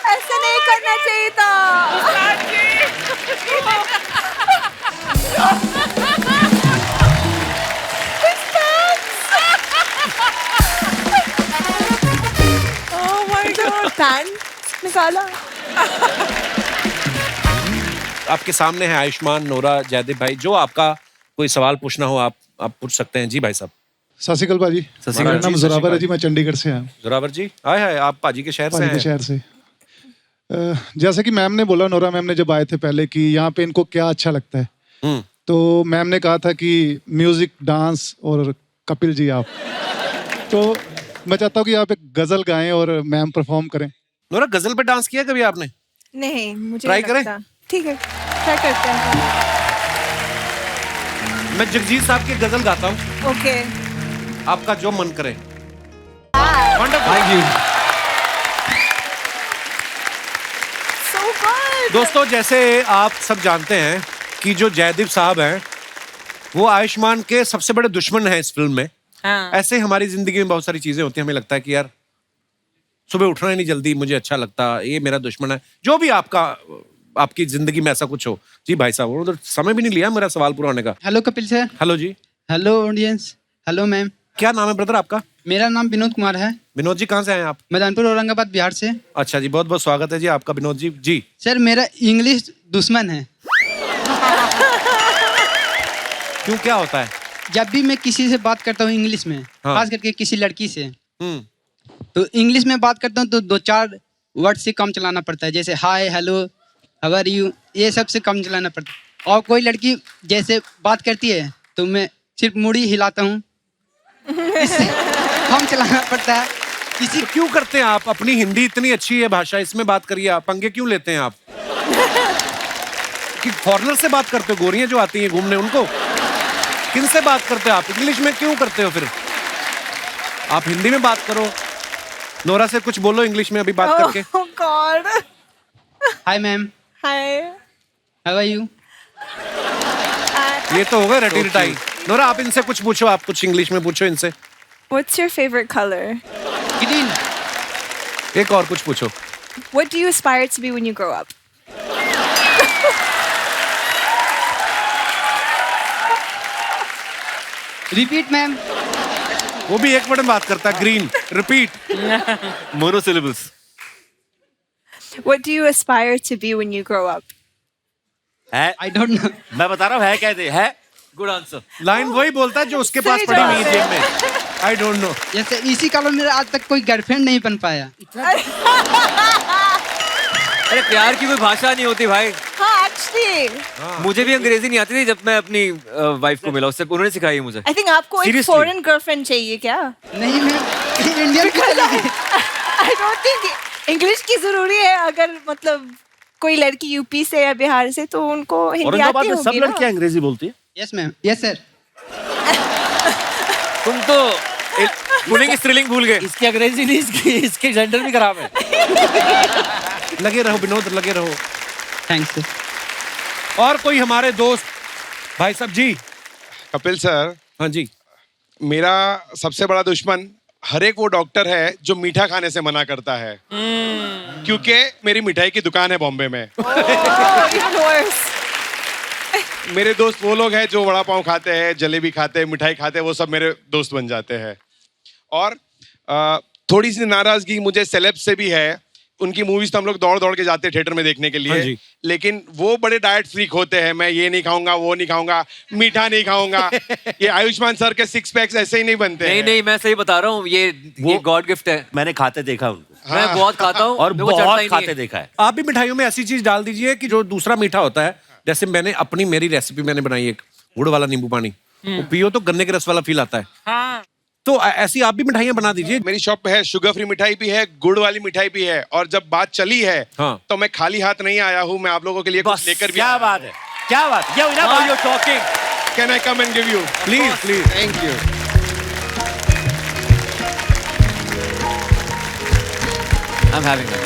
ऐसे नहीं करना चाहिए था। Oh my God, पैंट निकाला। आपके सामने है आयुष्मान, नोरा, जयदीप भाई। जो आपका कोई सवाल पूछना हो आप पूछ सकते हैं। जी भाई साहब। सत श्री अकाल भाजी। मेरा नाम जोरावर है जी, मैं चंडीगढ़ से आया। जोरावर जी, आए हाय, आप पाजी के शहर से हैं। शहर से। जैसे कि मैम ने बोला, नोरा मैम ने जब आए थे पहले कि यहाँ पे इनको क्या अच्छा लगता है, तो मैम ने कहा था कि म्यूजिक, डांस और कपिल जी आप। तो मैं चाहता हूँ कि आप एक गजल गाएं और मैम परफॉर्म करें। नोरा, गजल पे डांस किया कभी आपने? नहीं, मुझे ट्राई नहीं लगता। ठीक है, ट्राई करते हैं। मैं जगजीत साहब की गजल गाता हूँ। ओके। आपका जो मन करे। Thank you. दोस्तों, जैसे आप सब जानते हैं कि जो जयदीप साहब हैं वो आयुष्मान के सबसे बड़े दुश्मन हैं इस फिल्म में। हाँ। ऐसे हमारी जिंदगी में बहुत सारी चीजें होती हैं, हमें लगता है कि यार सुबह उठना ही नहीं जल्दी मुझे अच्छा लगता, ये मेरा दुश्मन है। जो भी आपकी जिंदगी में ऐसा कुछ हो। जी भाई साहब, उन्होंने तो समय भी नहीं लिया मेरा सवाल पूरा होने का। Hello Kapil sir. Hello ji. Hello audience. Hello ma'am. क्या नाम है ब्रदर आपका? मेरा नाम विनोद कुमार है। विनोद जी कहाँ से आए आप? मैदानपुर औरंगाबाद बिहार से। अच्छा जी, बहुत बहुत स्वागत है जी आपका विनोद जी। जी सर मेरा इंग्लिश दुश्मन है। क्यों, क्या होता है? जब भी मैं किसी से बात करता हूँ इंग्लिश में, हाँ। खास करके किसी लड़की से, तो इंग्लिश में बात करता हूँ तो 2-4 वर्ड से कम चलाना पड़ता है, जैसे हाय, हेलो, हाउ आर यू, ये सब से कम चलाना पड़ता है। और कोई लड़की जैसे बात करती है तो मैं सिर्फ मुड़ी हिलाता हूँ, इससे कम चलाना पड़ता है। किसी क्यों करते हैं आप? अपनी हिंदी इतनी अच्छी है भाषा, इसमें बात करिए आप, पंगे क्यों लेते हैं आप? कि फॉरेनर से बात करते हो, गोरियां जो आती हैं घूमने उनको? किन से बात करते हो आप? इंग्लिश में क्यों करते हो फिर? आप हिंदी में बात करो। नोरा से कुछ बोलो इंग्लिश में अभी बात करके। Oh God. Hi ma'am, Hi. How are you. ये तो होगा रटी रटाई। नोरा आप इनसे कुछ पूछो, आप कुछ इंग्लिश में पूछो इनसे। What's your favorite color? Green. एक और कुछ पूछो। What do you aspire to be when you grow up? Repeat ma'am. वो भी एक वर्ड में बात करता है, green. Repeat. Monosyllables. What do you aspire to be when you grow up? है? I don't know. मैं बता रहा हूँ है क्या है? Good answer. लाइन वही बोलता है जो उसके पास सही पड़ी जवाब हुई है जेब में। I don't know. जैसे इसी कारण मेरा आज तक कोई गर्लफ्रेंड नहीं बन पाया। अरे प्यार की कोई भाषा नहीं होती भाई। हाँ, actually. मुझे भी अंग्रेजी नहीं आती थी जब मैं अपनी वाइफ को मिला, उससे उन्होंने सिखाई है मुझे। I think आपको एक Seriously? foreign girlfriend चाहिए क्या? नहीं मैम, इंडियन की चलेगी। I don't think English की जरूरी है। अगर मतलब कोई लड़की यूपी से या बिहार से तो उनको हिंदी औरंगाबाद आती में सब होगी ना? लड़कियां अंग्रेजी बोलती है। Yes ma'am, yes sir. तुम तो पुणे की स्त्रीलिंग भूल गए। इसकी अंग्रेजी नहीं, इसके जेंडर भी खराब है। लगे रहो विनोद, लगे रहो। Thanks sir. और कोई हमारे दोस्त भाई साहब जी। कपिल सर। हाँ जी। मेरा सबसे बड़ा दुश्मन हर एक वो डॉक्टर है जो मीठा खाने से मना करता है, क्योंकि मेरी मिठाई की दुकान है बॉम्बे में। Even worse. मेरे दोस्त वो लोग हैं जो वड़ा पाव खाते हैं, जलेबी खाते हैं, मिठाई खाते हैं, वो सब मेरे दोस्त बन जाते हैं। और थोड़ी सी नाराजगी मुझे सेलेब से भी है। उनकी मूवीज तो हम लोग दौड़ दौड़ के जाते हैं थिएटर में देखने के हाँ लिए, जी। लेकिन वो बड़े डाइट फ्रीक होते हैं। मैं ये नहीं खाऊंगा, वो नहीं खाऊंगा, मीठा नहीं खाऊंगा। ये आयुष्मान सर के 6 पैक्स ऐसे ही नहीं बनते नहीं हैं। नहीं, मैं सही बता रहा हूँ, ये गॉड गिफ्ट है। मैंने खाते देखा उनको। मैं बहुत खाता हूँ और मेरे को चढ़ता ही बहुत नहीं खाते है। देखा है। आप भी मिठाइयों में ऐसी चीज डाल दीजिए कि जो दूसरा मीठा होता है। जैसे मेरी रेसिपी मैंने बनाई एक गुड़ वाला नींबू पानी, वो पियो तो गन्ने के रस वाला फील आता है। हाँ। तो ऐसी आप भी मिठाइयाँ बना दीजिए। मेरी शॉप पे है, शुगर फ्री मिठाई भी है, गुड़ वाली मिठाई भी है। और जब बात चली है तो मैं खाली हाथ नहीं आया हूँ, मैं आप लोगों के लिए कुछ लेकर भी क्या बात है, क्या बात, ये हुई ना बात। Talking. Can I come and give you please please. Thank you. I am having that.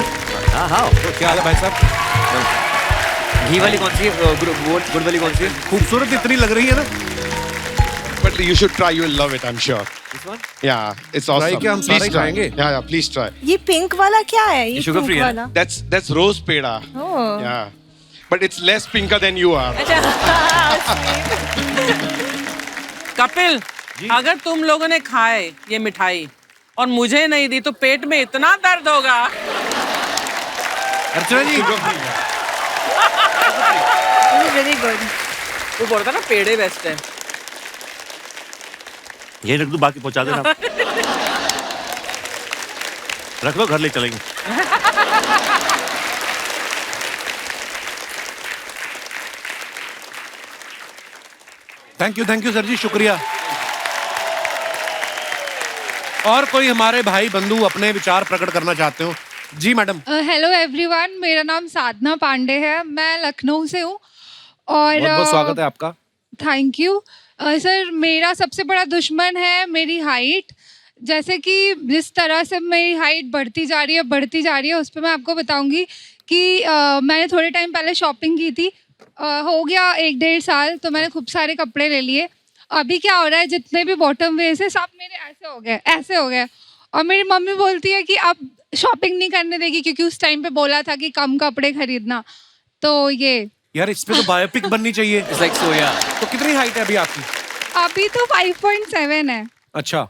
हाँ तो क्या हाल है भाई साहब? घी वाली कौन सी है? गुड़ वाली कौन सी है? खूबसूरत इतनी लग रही है ना। But you should try, you will love it, I'm sure. This one? Yeah, it's awesome. Try क्या, हम Please सारे try. खाएंगे? Yeah, please try. ये पिंक वाला क्या है? ये sugar pink free है वाला? That's rose peda. Oh. Yeah. But it's less pinker than you are. Kapil, अगर तुम लोगों ने खाए ये मिठाई और मुझे नहीं दी तो पेट में इतना दर्द होगा। अर्चना जी Very good. वो बोलता ना पेड़े बेस्ट है। ये रख दो, बाकी पहुंचा देना। रख लो, घर ले चलेंगे। थैंक यू सर जी, शुक्रिया। और कोई हमारे भाई बंधु अपने विचार प्रकट करना चाहते हो? जी मैडम। हेलो एवरीवन, मेरा नाम साधना पांडे है, मैं लखनऊ से हूँ। और बहुत बहुत स्वागत है आपका। Thank you sir. मेरा सबसे बड़ा दुश्मन है मेरी हाइट। जैसे कि जिस तरह से मेरी हाइट बढ़ती जा रही है उस पर मैं आपको बताऊंगी कि मैंने थोड़े टाइम पहले शॉपिंग की थी। हो गया 1-1.5 साल, तो मैंने खूब सारे कपड़े ले लिए। अभी क्या हो रहा है, जितने भी बॉटम वेयर्स है सब मेरे ऐसे हो गए। और मेरी मम्मी बोलती है कि अब शॉपिंग नहीं करने देगी, क्योंकि उस टाइम पे बोला था कि कम कपड़े खरीदना। तो ये यार इस पे तो बायोपिक बननी चाहिए। It's like soya. तो कितनी हाइट है अभी आपकी? अभी तो 5.7 है। अच्छा,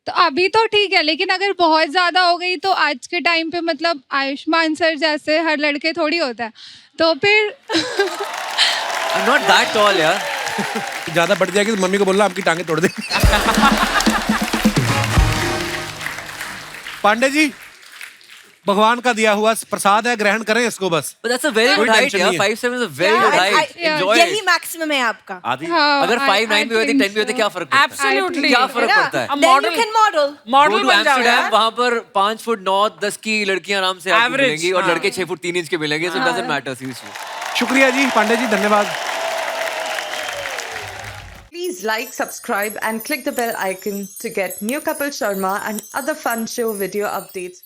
तो अभी तो ठीक है, लेकिन अगर बहुत ज्यादा हो गई तो आज के टाइम पे मतलब आयुष्मान सर जैसे हर लड़के थोड़ी होता है, तो फिर I'm not that tall यार. ज्यादा बढ़ जाएगी तो मम्मी को बोलना आपकी टांगे तोड़ दे. पांडे जी, भगवान का दिया हुआ प्रसाद है, ग्रहण करें इसको बस. But that's a very good height यार. 5'7" is a very good height. Enjoy यही it. मैक्सिमम है आपका. आधी अगर 5'9" भी होते 10 भी होते क्या फर्क पड़ता है? Absolutely. क्या फर्क पड़ता है? Then you can model. Model Go to बन जाओ Amsterdam, यार. वहाँ पर 5 फुट 9 10 की लड़कियां आराम से आपको Average, मिलेंगी और हाँ. लड़के 6 फुट 3 इंच के मिलेंगे. So it doesn't matter seriously. शुक्रिया जी पांडे जी, धन्यवाद. Please like, subscribe and click the bell icon to get new Kapil Sharma and other fun show video updates.